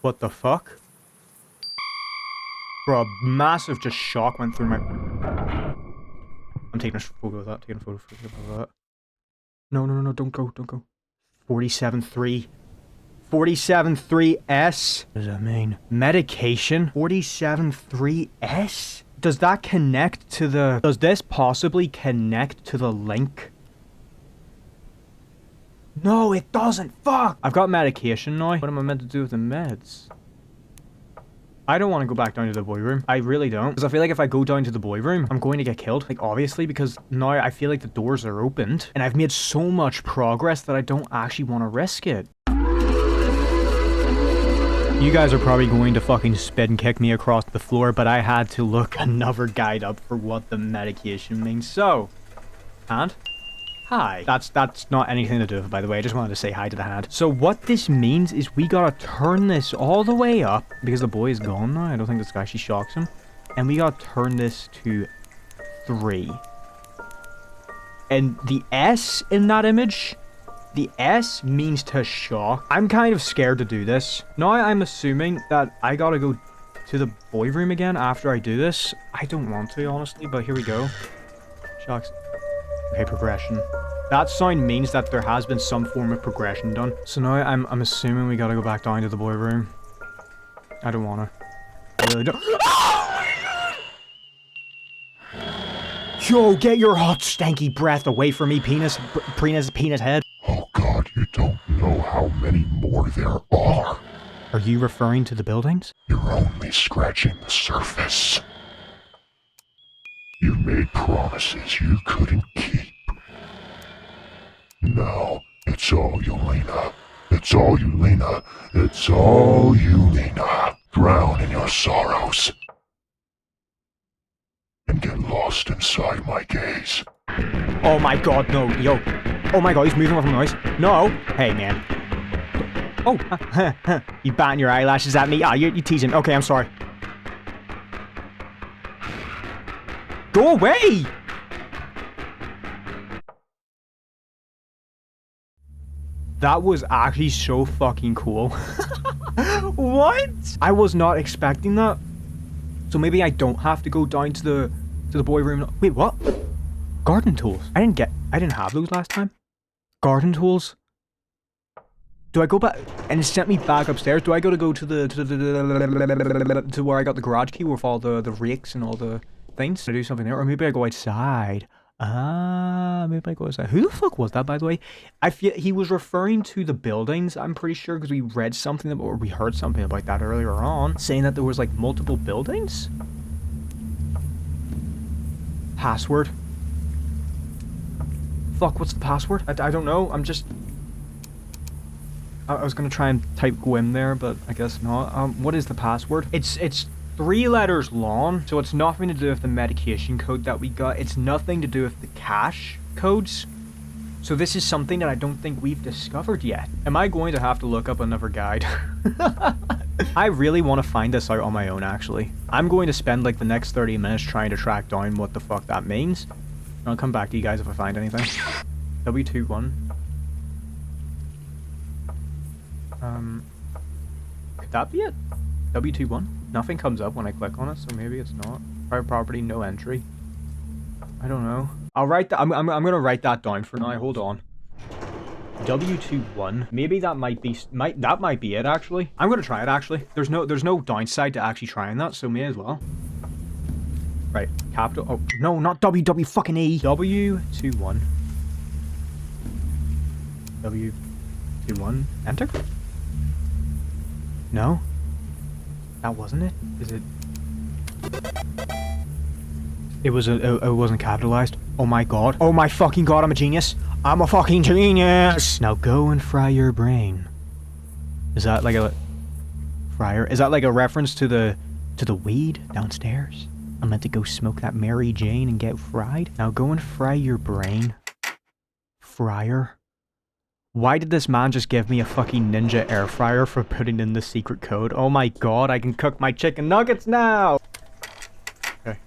What the fuck? Bro, a massive just shock went through my... I'm taking a photo of that, taking a photo of that. No, don't go. 47.3. 47.3S? What does that mean? Medication? 47.3S? Does that connect to the... Does this possibly connect to the link? No, it doesn't. Fuck! I've got medication now. What am I meant to do with the meds? I don't want to go back down to the boy room. I really don't. Because I feel like if I go down to the boy room, I'm going to get killed. Like, obviously, because now I feel like the doors are opened. And I've made so much progress that I don't actually want to risk it. You guys are probably going to fucking spit and kick me across the floor, but I had to look another guide up for what the medication means. So, hand? Hi. That's not anything to do with it, by the way. I just wanted to say hi to the hand. So what this means is we gotta turn this all the way up, because the boy is gone now. I don't think this actually shocks him. And we gotta turn this to 3. And the S in that image... The S means to shock. I'm kind of scared to do this. Now I'm assuming that I gotta go to the boy room again after I do this? I don't want to, honestly, but here we go. Shucks. Okay, progression. That sound means that there has been some form of progression done. So now I'm assuming we gotta go back down to the boy room. I don't wanna. I really don't. Yo, get your hot, stanky breath away from me, penis head. Oh God, you don't know how many more there are. Are you referring to the buildings? You're only scratching the surface. You made promises you couldn't keep. No, it's all you, Lena. It's all you, Lena. It's all you, Lena. Drown in your sorrows. And get lost inside my gaze. Oh my god, no, yo. Oh my god, he's moving away from the noise. No. Hey, man. Oh, you batting your eyelashes at me? Ah, you're teasing. Okay, I'm sorry. Go away! That was actually so fucking cool. What? I was not expecting that. So maybe I don't have to go down to the boy room. Wait, what? Garden tools. I didn't have those last time. Garden tools. Do I go back and it sent me back upstairs? Do I gotta go to to where I got the garage key with all the rakes and all the things to do something there? Or maybe I go outside. Ah, maybe I go outside. Who the fuck was that, by the way? I feel he was referring to the buildings, I'm pretty sure, because we read something or we heard something about that earlier on, saying that there was like multiple buildings. Password. Fuck, what's the password? I don't know. I was gonna try and type Gwyn there, but I guess not. What is the password? It's 3 letters long, so it's nothing to do with the medication code that we got. It's nothing to do with the cache codes. So this is something that I don't think we've discovered yet. Am I going to have to look up another guide? I really want to find this out on my own, actually. I'm going to spend like the next 30 minutes trying to track down what the fuck that means. I'll come back to you guys if I find anything. W21. Could that be it? W21? Nothing comes up when I click on it, so maybe it's not. Private property, no entry. I don't know. I'll write that. I'm gonna write that down for now. Hold on. W21. Maybe that might be it actually. I'm gonna try it actually. There's no downside to actually trying that, so may as well. Right, capital. Oh no, not WW fucking E. W21. W21. Enter. No. That wasn't it. Is it? It wasn't capitalized. Oh my god. Oh my fucking god, I'm a genius. I'm a fucking genius! Now go and fry your brain. Is that like a... Fryer? Is that like a reference to the weed downstairs? I'm meant to go smoke that Mary Jane and get fried? Now go and fry your brain. Fryer? Why did this man just give me a fucking ninja air fryer for putting in the secret code? Oh my god, I can cook my chicken nuggets now! Okay,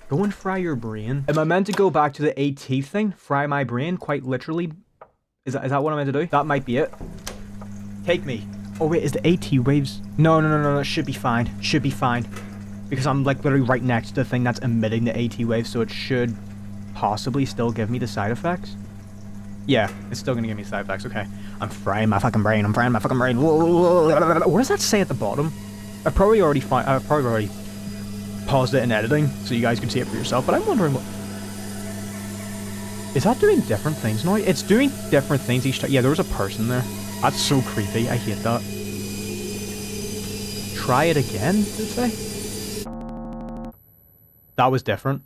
go and fry your brain. Am I meant to go back to the AT thing? Fry my brain, quite literally? Is that what I'm meant to do? That might be it. Take me. Oh wait, is the AT waves? No, it should be fine. Should be fine. Because I'm like literally right next to the thing that's emitting the AT waves, so it should possibly still give me the side effects. Yeah, it's still gonna give me side effects, okay. I'm frying my fucking brain, I'm frying my fucking brain. What does that say at the bottom? I've probably already paused it in editing, so you guys can see it for yourself, but I'm wondering what... Is that doing different things now? It's doing different things each time. Yeah, there was a person there. That's so creepy, I hate that. Try it again, did it say? That was different.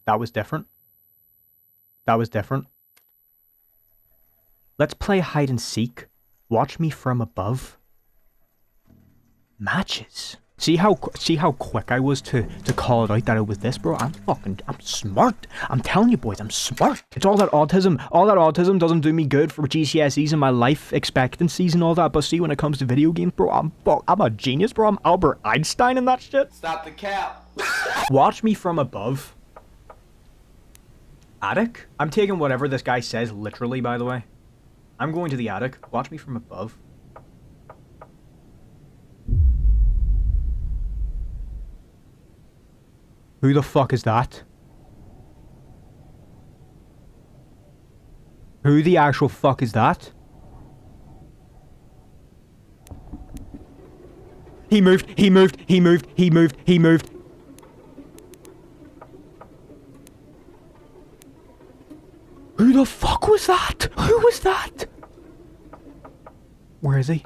That was different. That was different. Let's play hide and seek. Watch me from above. Matches. See how quick I was to call it out that it was this, bro? I'm smart. I'm telling you boys, I'm smart. It's all that autism. All that autism doesn't do me good for GCSEs and my life expectancies and all that. But see, when it comes to video games, bro, I'm a genius, bro. I'm Albert Einstein and that shit. Stop the cap. Watch me from above. Attic? I'm taking whatever this guy says literally, by the way. I'm going to the attic. Watch me from above. Who the fuck is that? Who the actual fuck is that? He moved, he moved, he moved, he moved, he moved. Who the fuck was that? Who was that? Where is he?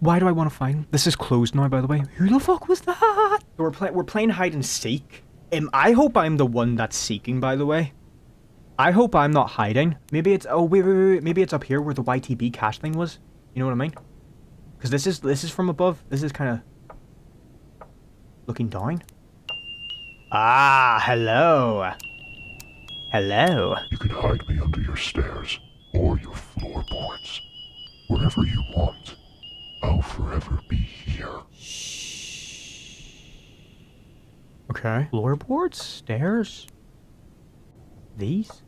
Why do I want to find him? This is closed now, by the way. Who the fuck was that? We're playing hide and seek. I hope I'm the one that's seeking, by the way. I hope I'm not hiding. Maybe it's... Oh, wait. Maybe it's up here where the YTB cache thing was. You know what I mean? Because this is from above. This is kind of... looking down. Ah, hello. Hello. You can hide me under your stairs or your floorboards. Wherever you want. I'll forever be here. Okay. Floorboards? Stairs? These?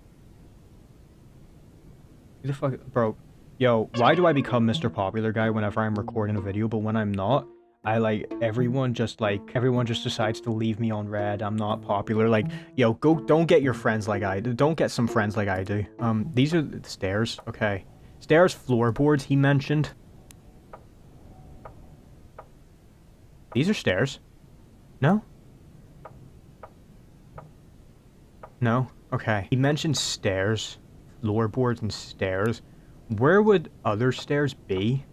Who the fuck? Bro. Yo, why do I become Mr. Popular Guy whenever I'm recording a video, but when I'm not, everyone just decides to leave me on red. I'm not popular. Like, yo, don't get your friends like I do. Don't get some friends like I do. These are the stairs. Okay. Stairs, floorboards, he mentioned. These are stairs. No? No? Okay. He mentioned stairs, floorboards, and stairs. Where would other stairs be?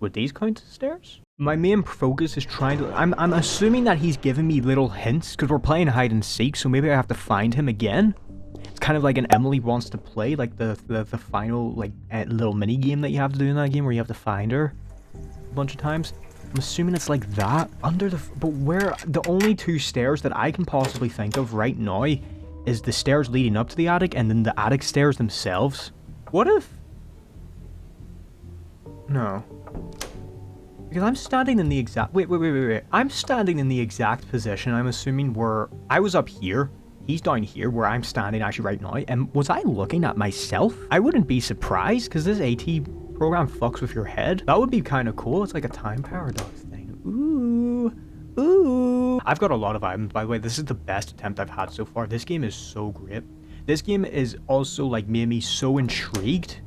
Would these count as stairs? My main focus is trying to... I'm assuming that he's giving me little hints, because we're playing hide and seek, so maybe I have to find him again. It's kind of like an Emily Wants to Play, like the final, like, little mini game that you have to do in that game, where you have to find her a bunch of times. I'm assuming it's like that. But where... The only two stairs that I can possibly think of right now is the stairs leading up to the attic, and then the attic stairs themselves. What if... No. Because I'm standing in the exact... Wait. I'm standing in the exact position, I'm assuming, where... I was up here. He's down here, where I'm standing actually right now. And was I looking at myself? I wouldn't be surprised, because this AT program fucks with your head. That would be kind of cool. It's like a time paradox thing. Ooh. I've got a lot of items, by the way. This is the best attempt I've had so far. This game is so great. This game is also, like, made me so intrigued,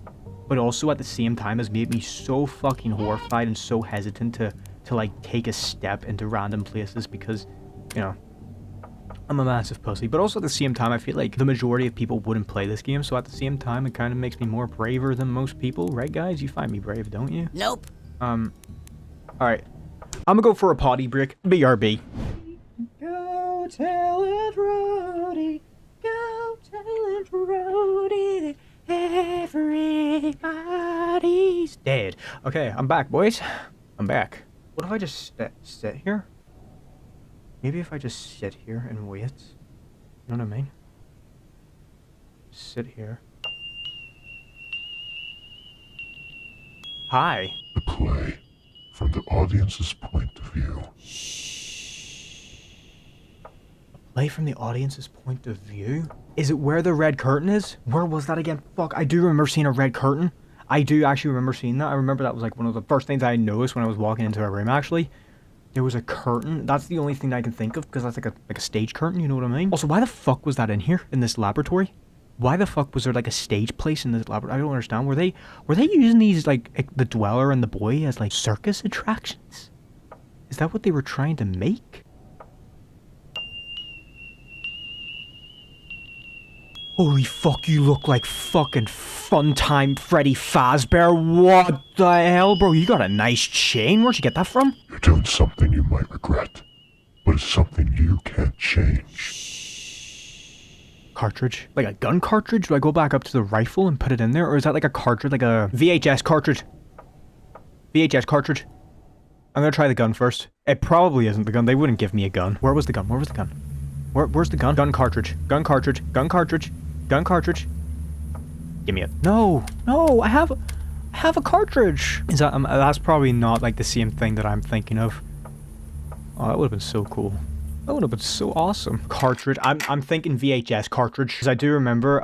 but also at the same time has made me so fucking horrified and so hesitant to like, take a step into random places because, you know, I'm a massive pussy. But also at the same time, I feel like the majority of people wouldn't play this game, so at the same time, it kind of makes me more braver than most people, right, guys? You find me brave, don't you? Nope. Alright. I'm gonna go for a potty break. BRB. Go tell it, Rudy. Go tell it, Rudy. Everybody's dead. Okay, I'm back, boys. I'm back. What if I just sit here? Maybe if I just sit here and wait. You know what I mean? Sit here. Hi. The play from the audience's point of view. Play from the audience's point of view? Is it where the red curtain is? Where was that again? Fuck, I do remember seeing a red curtain. I do actually remember seeing that. I remember that was like one of the first things I noticed when I was walking into a room, actually. There was a curtain. That's the only thing that I can think of, because that's like a stage curtain, you know what I mean? Also, why the fuck was that in here, in this laboratory? Why the fuck was there like a stage place in this laboratory? I don't understand. Were they using these, like the Dweller and the Boy as like circus attractions? Is that what they were trying to make? Holy fuck, you look like fucking Funtime Freddy Fazbear. What the hell, bro? You got a nice chain. Where'd you get that from? You're doing something you might regret, but it's something you can't change. Cartridge? Like a gun cartridge? Do I go back up to the rifle and put it in there? Or is that like a cartridge, like a VHS cartridge? VHS cartridge. I'm gonna try the gun first. It probably isn't the gun. They wouldn't give me a gun. Where was the gun? Where was the gun? Where's the gun? Gun cartridge. Gun cartridge. Gun cartridge. Gun cartridge. Give me it. No, I have a cartridge. Is that that's probably not like the same thing that I'm thinking of. Oh, that would have been so cool. Oh no, but it's so awesome. Cartridge. I'm thinking VHS cartridge. Because I do remember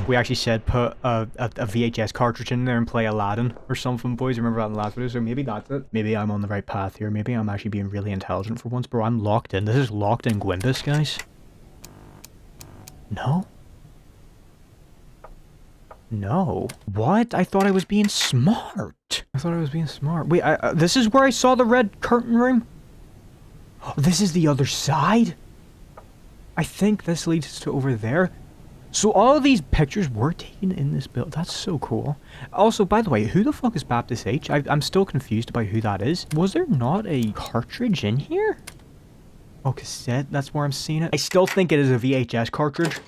we actually said put a VHS cartridge in there and play Aladdin or something, boys. Remember that in the last video? So maybe that's it. Maybe I'm on the right path here. Maybe I'm actually being really intelligent for once, bro. I'm locked in. This is locked in Gwimbus, guys. No? No. What? I thought I was being smart. I thought I was being smart. Wait, this is where I saw the red curtain room? Oh, this is the other side? I think this leads to over there. So all of these pictures were taken in this build. That's so cool. Also, by the way, who the fuck is Baptist H? I'm still confused about who that is. Was there not a cartridge in here? Oh, cassette. That's where I'm seeing it. I still think it is a VHS cartridge.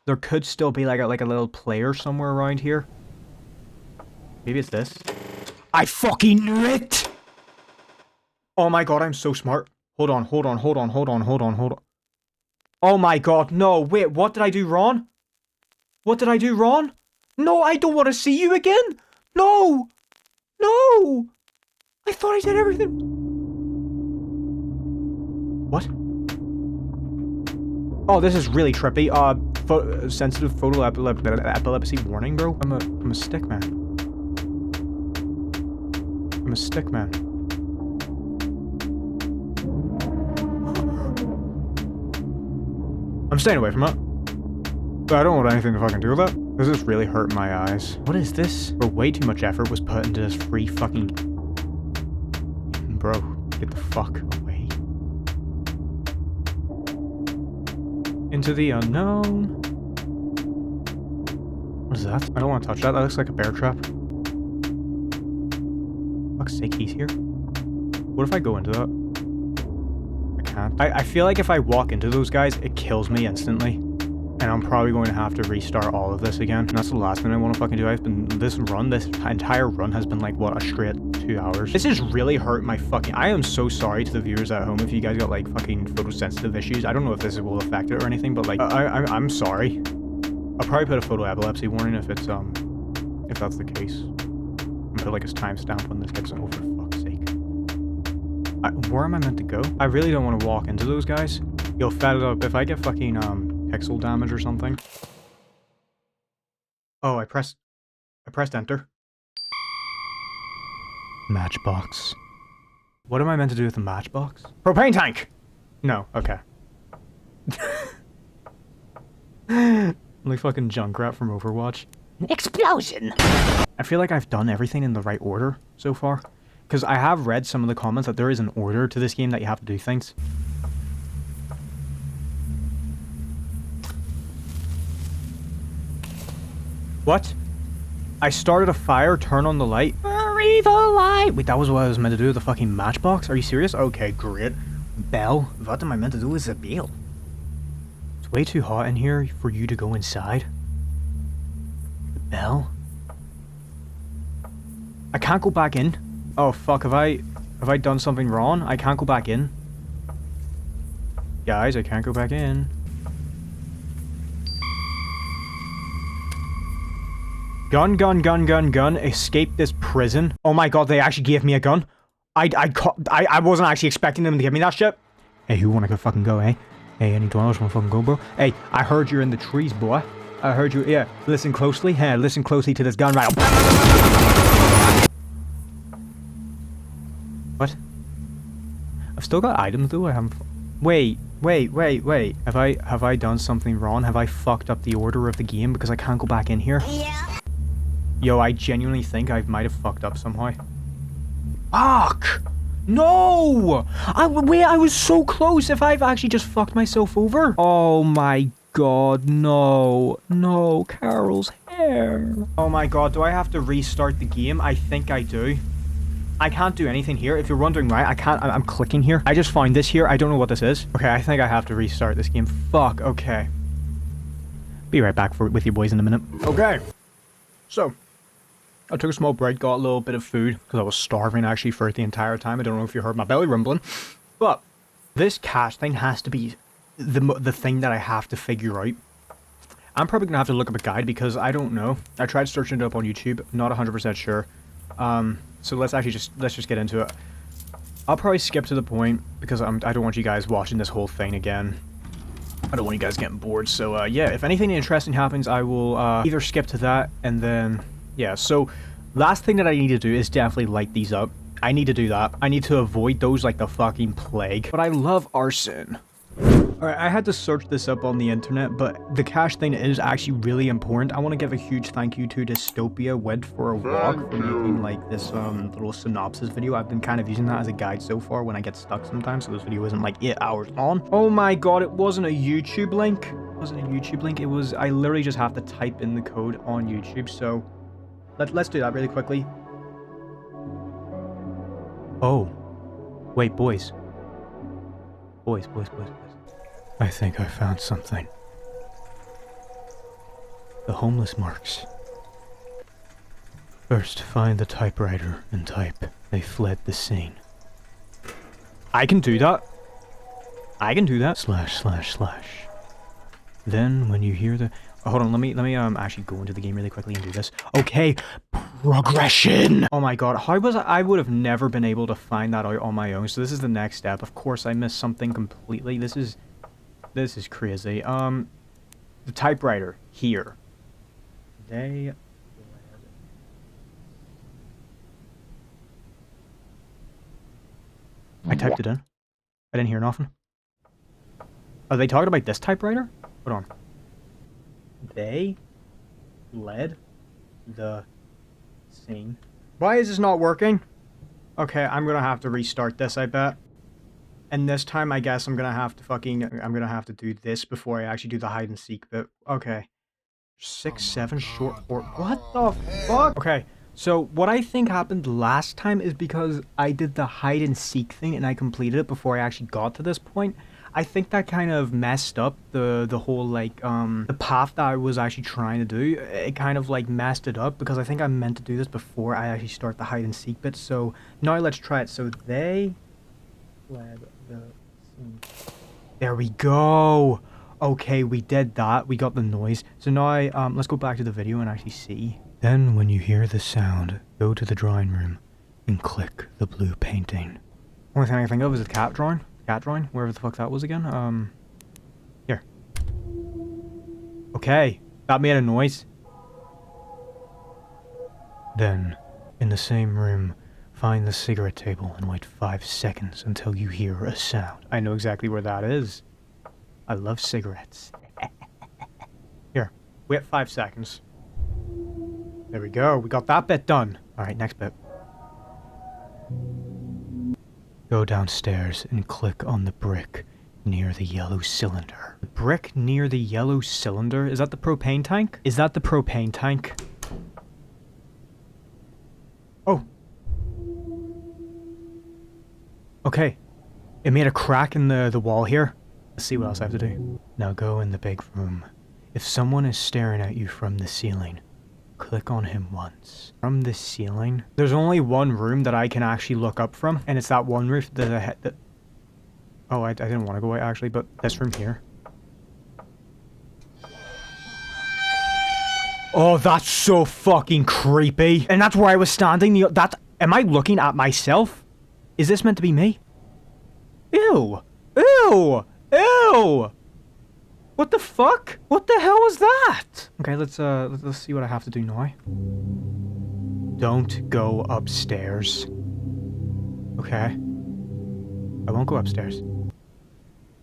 There could still be like a little player somewhere around here. Maybe it's this. I fucking knew it! Oh my god, I'm so smart. Hold on. Oh my god, no, wait, what did I do wrong? What did I do wrong? No, I don't want to see you again! No! No! I thought I did everything. What? Oh, this is really trippy. Sensitive photo epilepsy warning, bro. I'm a stick man. I'm a stick man. I'm staying away from it. I don't want anything to fucking do with that. This is really hurting my eyes. What is this? Bro, way too much effort was put into this free fucking... Bro, get the fuck away. Into the unknown. What is that? I don't want to touch that. That looks like a bear trap. Fuck's sake, he's here. What if I go into that? I feel like if I walk into those guys, it kills me instantly. And I'm probably going to have to restart all of this again. And that's the last thing I want to fucking do. This entire run has been like, what, a straight 2 hours. This is really hurt my fucking... I am so sorry to the viewers at home if you guys got like fucking photosensitive issues. I don't know if this will affect it or anything, but like, I'm sorry. I'll probably put a photo epilepsy warning if it's, if that's the case. And put like a timestamp when this gets over, for fuck's sake. Where am I meant to go? I really don't want to walk into those guys. You'll fed it up if I get fucking pixel damage or something. Oh, I pressed enter. Matchbox. What am I meant to do with the matchbox? Propane tank! No, okay. Like fucking Junkrat from Overwatch. Explosion! I feel like I've done everything in the right order so far. Because I have read some of the comments that there is an order to this game that you have to do things. What? I started a fire, turn on the light. Hurry the light! Wait, that was what I was meant to do with the fucking matchbox? Are you serious? Okay, great. Bell? What am I meant to do with a bell? It's way too hot in here for you to go inside. The bell? I can't go back in. Oh fuck, have I done something wrong? I can't go back in. Guys, I can't go back in. Gun. Escape this prison. Oh my god, they actually gave me a gun. I wasn't actually expecting them to give me that shit. Hey, who wanna go fucking go, eh? Hey, any dwellers wanna fucking go, bro? Hey, I heard you're in the trees, boy. I heard you, yeah. Listen closely. Hey, listen closely to this gun right. What? I've still got items though. I haven't. Wait. Have I done something wrong? Have I fucked up the order of the game because I can't go back in here? Yeah. Yo, I genuinely think I might have fucked up somehow. Fuck! No! I was so close. If I've actually just fucked myself over. Oh my god, no. No, Carol's hair. Oh my god, do I have to restart the game? I think I do. I can't do anything here. If you're wondering why, I'm clicking here. I just found this here. I don't know what this is. Okay, I think I have to restart this game. Fuck, okay. Be right back with you boys in a minute. Okay. So, I took a small break, got a little bit of food, because I was starving actually for the entire time. I don't know if you heard my belly rumbling. But, this cache thing has to be the thing that I have to figure out. I'm probably going to have to look up a guide because I don't know. I tried searching it up on YouTube, not 100% sure. So let's just get into it. I'll probably skip to the point because I don't want you guys watching this whole thing again. I don't want you guys getting bored. So yeah, if anything interesting happens, I will either skip to that and then yeah. So last thing that I need to do is definitely light these up. I need to do that. I need to avoid those like the fucking plague. But I love arson. Alright, I had to search this up on the internet, but the cache thing is actually really important. I want to give a huge thank you to Dystopia Wed for a Walk for making like this little synopsis video. I've been kind of using that as a guide so far when I get stuck sometimes, so this video isn't like 8 hours long. Oh my god, it wasn't a YouTube link. It wasn't a YouTube link. It was, I literally just have to type in the code on YouTube, so let's do that really quickly. Oh. Wait, boys. Boys. I think I found something. The homeless marks. First, find the typewriter and type. They fled the scene. I can do that. I can do that. ///. Then, when you hear the... Oh, hold on, let me actually go into the game really quickly and do this. Okay, progression! Oh my god, how was I would have never been able to find that out on my own, so this is the next step. Of course, I missed something completely. This is crazy. The typewriter, here. I typed it in. I didn't hear nothing. Are they talking about this typewriter? Hold on. They led the scene. Why is this not working? Okay, I'm gonna have to restart this, I bet. And this time, I guess I'm gonna have to do this before I actually do the hide and seek bit. Okay. 6, 7 short or what the fuck? Okay, so what I think happened last time is because I did the hide and seek thing and I completed it before I actually got to this point. I think that kind of messed up the whole like the path that I was actually trying to do. It kind of like messed it up because I think I meant to do this before I actually start the hide and seek bit. So now let's try it. So they fled the scene. There we go. Okay, we did that. We got the noise. So now let's go back to the video and actually see. Then when you hear the sound, go to the drawing room and click the blue painting. Only thing I can think of is the cat drawing. Cat drawing, wherever the fuck that was again. Here. Okay, that made a noise. Then, in the same room, find the cigarette table and wait 5 seconds until you hear a sound. I know exactly where that is. I love cigarettes. Here, wait 5 seconds. There we go, we got that bit done. Alright, next bit. Go downstairs and click on the brick near the yellow cylinder. The brick near the yellow cylinder? Is that the propane tank? Is that the propane tank? Oh. Okay. It made a crack in the wall here. Let's see what else I have to do. Now go in the big room. If someone is staring at you from the ceiling, click on him once. From the ceiling? There's only one room that I can actually look up from, and it's that one roof that oh, I didn't want to go out actually, but this room here. Oh, that's so fucking creepy. And that's where I was standing. Am I looking at myself? Is this meant to be me? Ew. Ew. Ew. What the fuck? What the hell was that? Okay, let's see what I have to do now. Don't go upstairs. Okay. I won't go upstairs.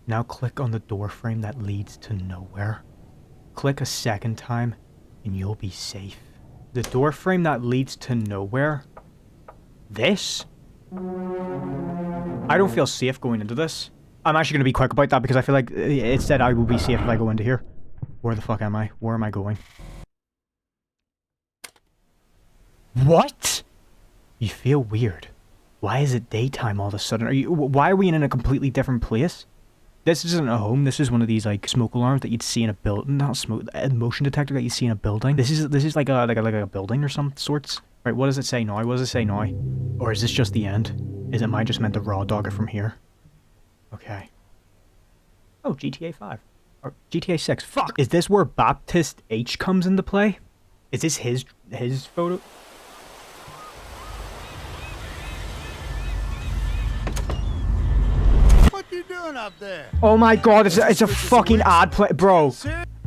Now click on the door frame that leads to nowhere. Click a second time and you'll be safe. The door frame that leads to nowhere? This? I don't feel safe going into this. I'm actually going to be quick about that because I feel like it said I will be safe if I go into here. Where the fuck am I? Where am I going? What? You feel weird. Why is it daytime all of a sudden? Why are we in a completely different place? This isn't a home. This is one of these like smoke alarms that you'd see in a building. Not smoke, a motion detector that you see in a building. This is like a building or some sorts. Right, what does it say now? What does it say now? Or is this just the end? Is it mine just meant to raw dog it from here? Okay. Oh, GTA 5. Or GTA 6. Fuck! Is this where Baptist H comes into play? Is this his photo? doing up there? Oh my god, it's a fucking ad play, bro.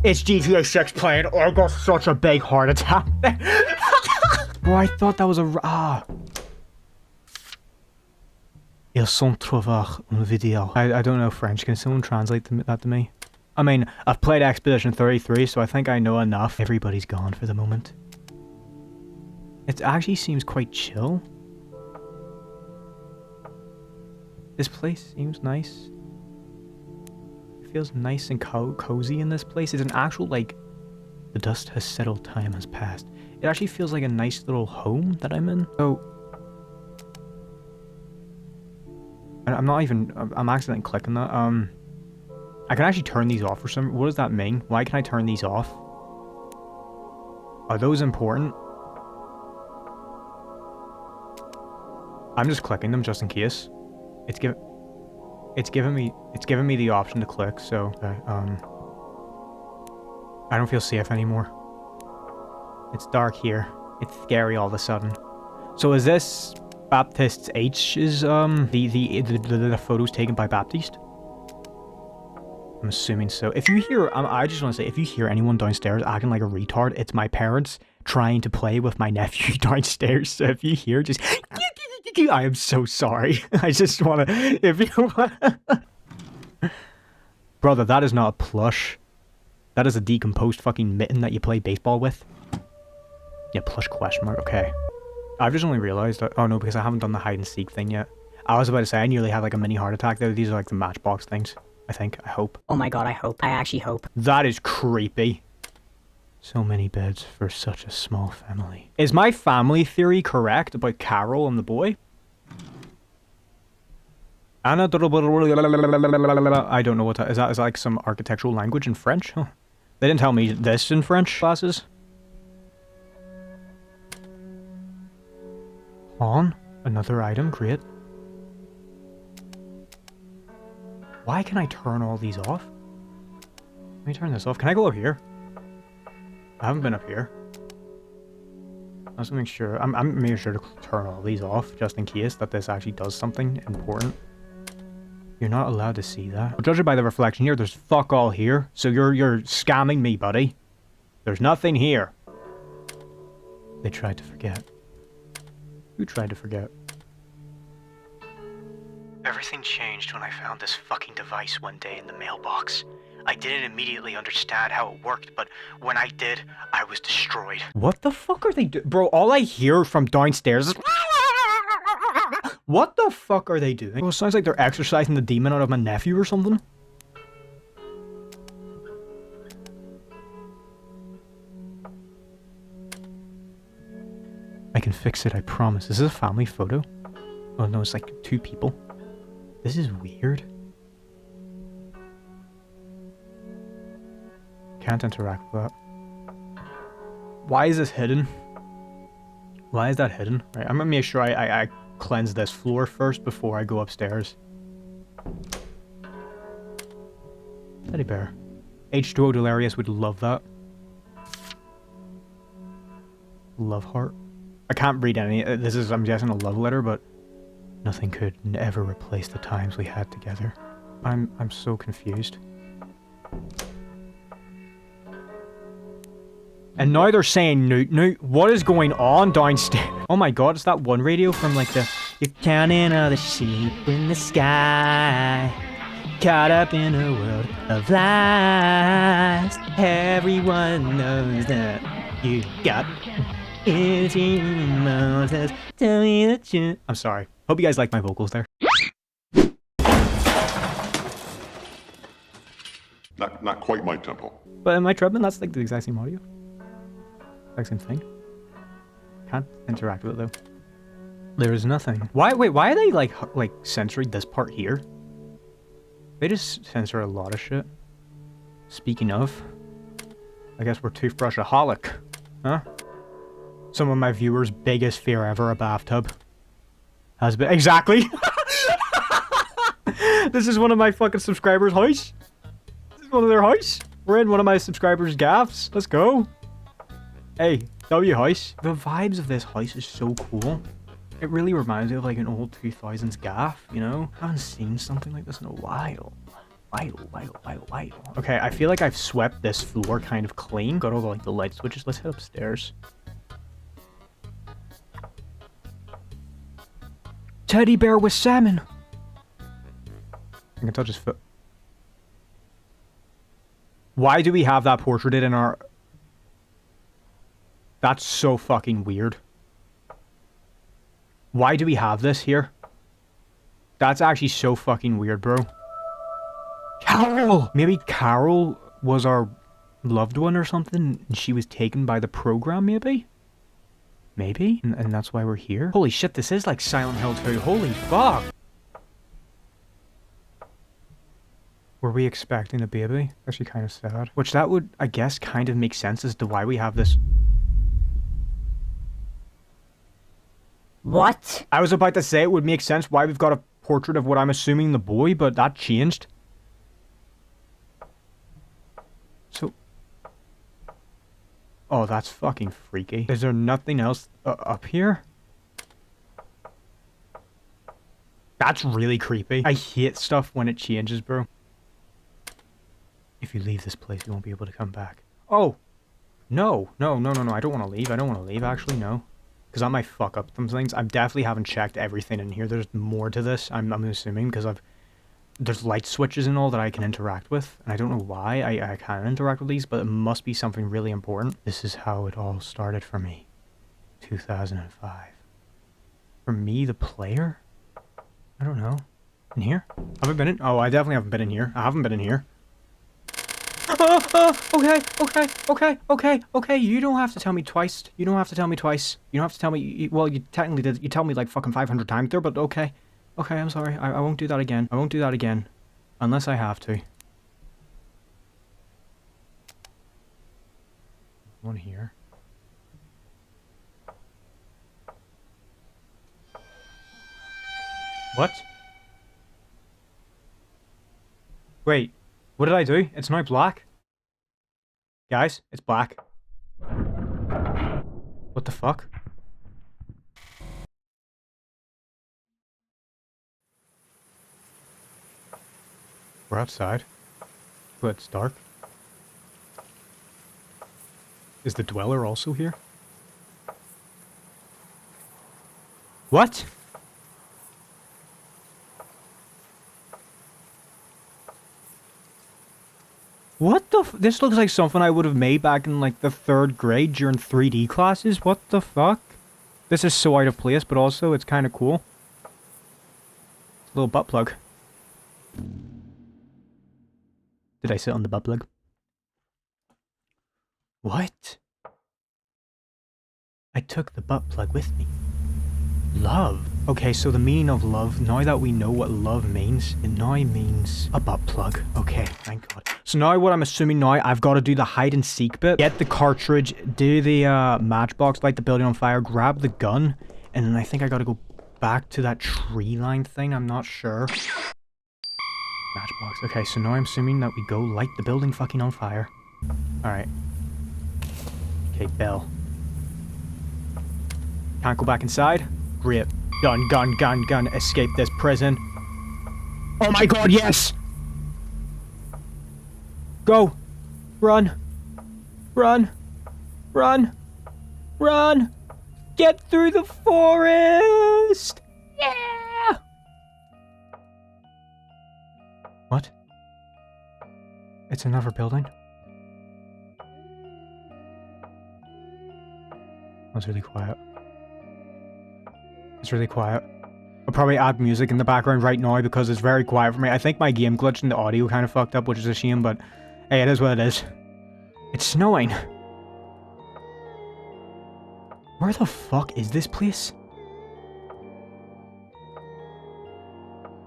It's GTA 6 playing. Oh, I got such a big heart attack. Bro, I thought that was a Ils sont trouver une vidéo. I don't know French. Can someone translate that to me? I mean, I've played Expedition 33, so I think I know enough. Everybody's gone for the moment. It actually seems quite chill. This place seems nice. It feels nice and cozy in this place. It's an actual, like, the dust has settled, time has passed. It actually feels like a nice little home that I'm in. So, I'm accidentally clicking that. I can actually turn these off for some. What does that mean? Why can I turn these off? Are those important? I'm just clicking them just in case. It's giving me the option to click. So I don't feel safe anymore. It's dark here. It's scary all of a sudden. So is this Baptiste H's the photos taken by Baptiste? I'm assuming so. If you hear, I just want to say, if you hear anyone downstairs acting like a retard, it's my parents trying to play with my nephew downstairs. So if you hear just, I am so sorry. I just want to, if you brother, that is not a plush. That is a decomposed fucking mitten that you play baseball with. Yeah, plush question mark. Okay. I've just only realized that, oh no, because I haven't done the hide and seek thing yet. I was about to say, I nearly had like a mini heart attack there. These are like the Matchbox things. I think. I hope. Oh my god, I hope. I actually hope. That is creepy. So many beds for such a small family. Is my family theory correct about Carol and the boy? I don't know what that is. That is like some architectural language in French? Huh. They didn't tell me this in French classes. On. Another item. Great. Why can I turn all these off? Let me turn this off. Can I go up here? I haven't been up here. I was making sure. I'm making sure to turn all these off just in case that this actually does something important. You're not allowed to see that. Well, judging by the reflection here, there's fuck all here. So you're scamming me, buddy. There's nothing here. They tried to forget. Who tried to forget? Everything changed when I found this fucking device one day in the mailbox. I didn't immediately understand how it worked, but when I did, I was destroyed. What the fuck are they doing? Bro, all I hear from downstairs is... What the fuck are they doing? Oh, it sounds like they're exorcising the demon out of my nephew or something. I can fix it, I promise. This is a family photo. Oh no, it's like two people. This is weird. Can't interact with that. Why is this hidden? Why is that hidden? Right, I'm gonna make sure I cleanse this floor first before I go upstairs. Teddy bear. H2O Delirious would love that. Love heart. I can't read any. This is, I'm guessing, a love letter, but nothing could ever replace the times we had together. I'm so confused. And now they're saying Newt Newt. What is going on downstairs? Oh my god, it's that one radio from like the... You're counting all the sheep in the sky, caught up in a world of lies. Everyone knows that you got 18 Moses. Tell me the truth. I'm sorry. Hope you guys like my vocals there. Not quite my tempo. But am I tripping? That's like the exact same audio. Exact same thing. Can't interact with it though. There is nothing. Why? Wait. Why are they like censoring this part here? They just censor a lot of shit. Speaking of, I guess we're toothbrushaholic, huh? Some of my viewers' biggest fear ever: a bathtub. Has been exactly. This is one of my fucking subscribers' house. This is one of their house. We're in one of my subscribers' gaffs. Let's go. Hey, W house. The vibes of this house is so cool. It really reminds me of like an old 2000s gaff, you know? I haven't seen something like this in a while. While. Okay, I feel like I've swept this floor kind of clean. Got all the, like, the light switches. Let's head upstairs. Teddy bear with salmon! I can touch his foot. Why do we have that portraited in our... That's so fucking weird. Why do we have this here? That's actually so fucking weird, bro. Carol! Maybe Carol was our loved one or something, and she was taken by the program, maybe? Maybe? And that's why we're here? Holy shit, this is like Silent Hill 2. Holy fuck! Were we expecting a baby? Actually kind of sad. Which that would, I guess, kind of make sense as to why we have this... What? I was about to say it would make sense why we've got a portrait of what I'm assuming the boy, but that changed. So... Oh, that's fucking freaky. Is there nothing else up here? That's really creepy. I hate stuff when it changes, bro. If you leave this place, you won't be able to come back. Oh! No. No. I don't want to leave. I don't want to leave, actually, no. Because I might fuck up some things. I definitely haven't checked everything in here. There's more to this, I'm assuming, because there's light switches and all that I can interact with. And I don't know why I can't interact with these, but it must be something really important. This is how it all started for me. 2005. For me, the player? I don't know. In here? Have I been in? Oh, I definitely haven't been in here. I haven't been in here. Okay. You don't have to tell me twice. You don't have to tell me twice. You don't have to tell me... well, you technically did. You tell me like fucking 500 times there, but okay. Okay, I'm sorry. I won't do that again. I won't do that again. Unless I have to. One here. What? Wait. What did I do? It's now black. Guys, it's black. What the fuck? We're outside. But it's dark. Is the dweller also here? What? What the this looks like something I would have made back in like the 3rd grade during 3D classes. What the fuck? This is so out of place, but also it's kind of cool. It's a little butt plug. Did I sit on the butt plug? What? I took the butt plug with me. Love. Okay, so the meaning of love, now that we know what love means, it now means a butt plug. Okay, thank God. So now what I'm assuming now, I've got to do the hide and seek bit, get the cartridge, do the matchbox, light the building on fire, grab the gun, and then I think I got to go back to that tree line thing, I'm not sure. Matchbox. Okay, so now I'm assuming that we go light the building fucking on fire. Alright. Okay, bell. Can't go back inside? Great. Gun. Escape this prison. Oh my God, yes! Go! Run! Get through the forest! Yeah! What? It's another building? Oh, it's really quiet. It's really quiet. I'll probably add music in the background right now because it's very quiet for me. I think my game glitched and the audio kind of fucked up, which is a shame, but hey, it is what it is. It's snowing. Where the fuck is this place?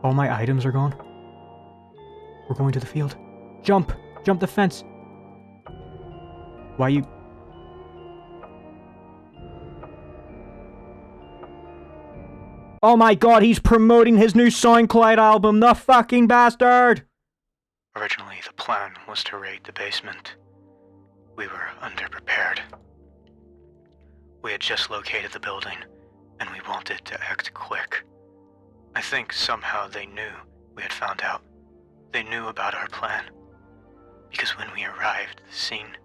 All my items are gone. We're going to the field. Jump! Jump the fence! Why you... Oh my God, he's promoting his new SoundCloud album, the fucking bastard! Originally, the plan was to raid the basement. We were underprepared. We had just located the building, and we wanted to act quick. I think somehow they knew we had found out. They knew about our plan. Because when we arrived at the scene,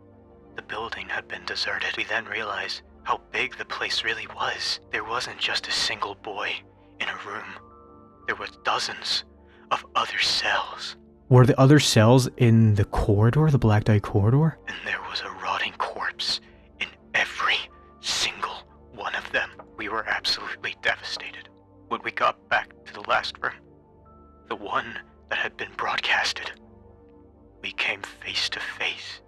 the building had been deserted. We then realized how big the place really was. There wasn't just a single boy in a room. There were dozens of other cells. Were the other cells in the corridor, the blacked out corridor? And there was a rotting corpse in every single one of them. We were absolutely devastated. When we got back to the last room, the one that had been broadcasted, we came face to face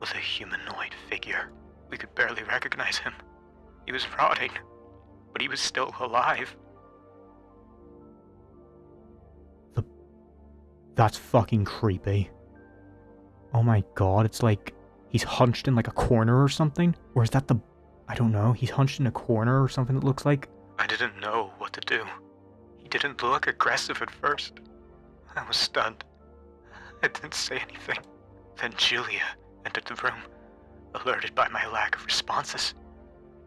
with a humanoid figure. We could barely recognize him. He was rotting, but he was still alive. That's fucking creepy. Oh my god, it's like he's hunched in like a corner or something? Or is that the... I don't know, he's hunched in a corner or something it looks like? I didn't know what to do. He didn't look aggressive at first. I was stunned. I didn't say anything. Then Julia entered the room, alerted by my lack of responses.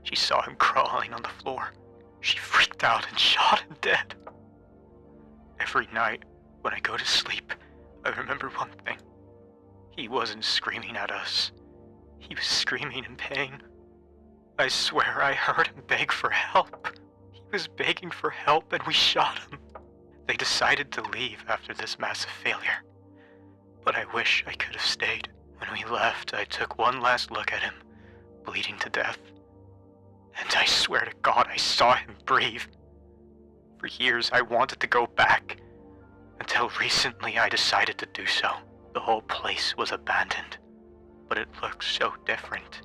She saw him crawling on the floor. She freaked out and shot him dead. Every night, when I go to sleep, I remember one thing. He wasn't screaming at us. He was screaming in pain. I swear I heard him beg for help. He was begging for help and we shot him. They decided to leave after this massive failure. But I wish I could have stayed. When we left, I took one last look at him, bleeding to death. And I swear to God I saw him breathe. For years I wanted to go back. Until recently I decided to do so. The whole place was abandoned, but it looked so different.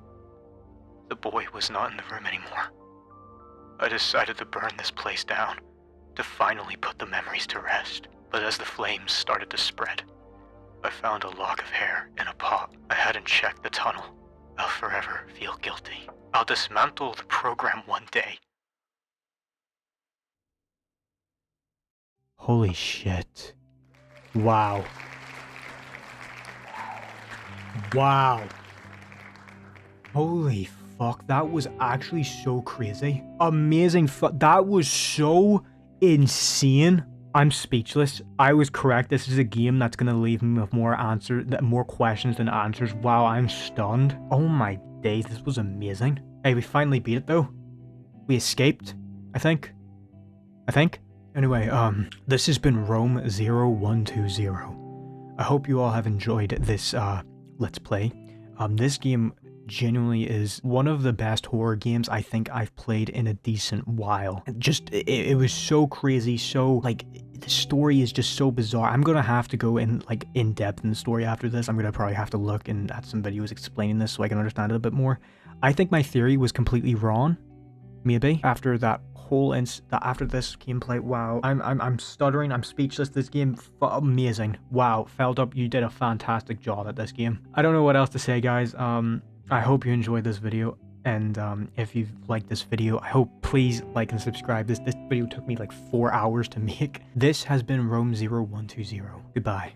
The boy was not in the room anymore. I decided to burn this place down, to finally put the memories to rest. But as the flames started to spread, I found a lock of hair in a pot. I hadn't checked the tunnel. I'll forever feel guilty. I'll dismantle the program one day. Holy shit. Wow. Wow. Holy fuck, that was actually so crazy. Amazing that was so insane. I'm speechless. I was correct. This is a game that's gonna leave me with more questions than answers. Wow, I'm stunned. Oh my days, this was amazing. Hey, we finally beat it though. We escaped, I think. Anyway, this has been Rome0120. I hope you all have enjoyed this, Let's Play. This game genuinely is one of the best horror games I think I've played in a decent while. It was so crazy, so, like, the story is just so bizarre. I'm gonna have to go in depth in the story after this. I'm gonna probably have to look at some videos explaining this so I can understand it a bit more. I think my theory was completely wrong, maybe, after that whole after this gameplay. Wow, I'm stuttering, I'm speechless. This game, amazing. Wow, Felled Up, you did a fantastic job at this game. I don't know what else to say, guys. I hope you enjoyed this video, and if you've liked this video, I hope please like and subscribe. This video took me like 4 hours to make. This has been Rome0120. Goodbye.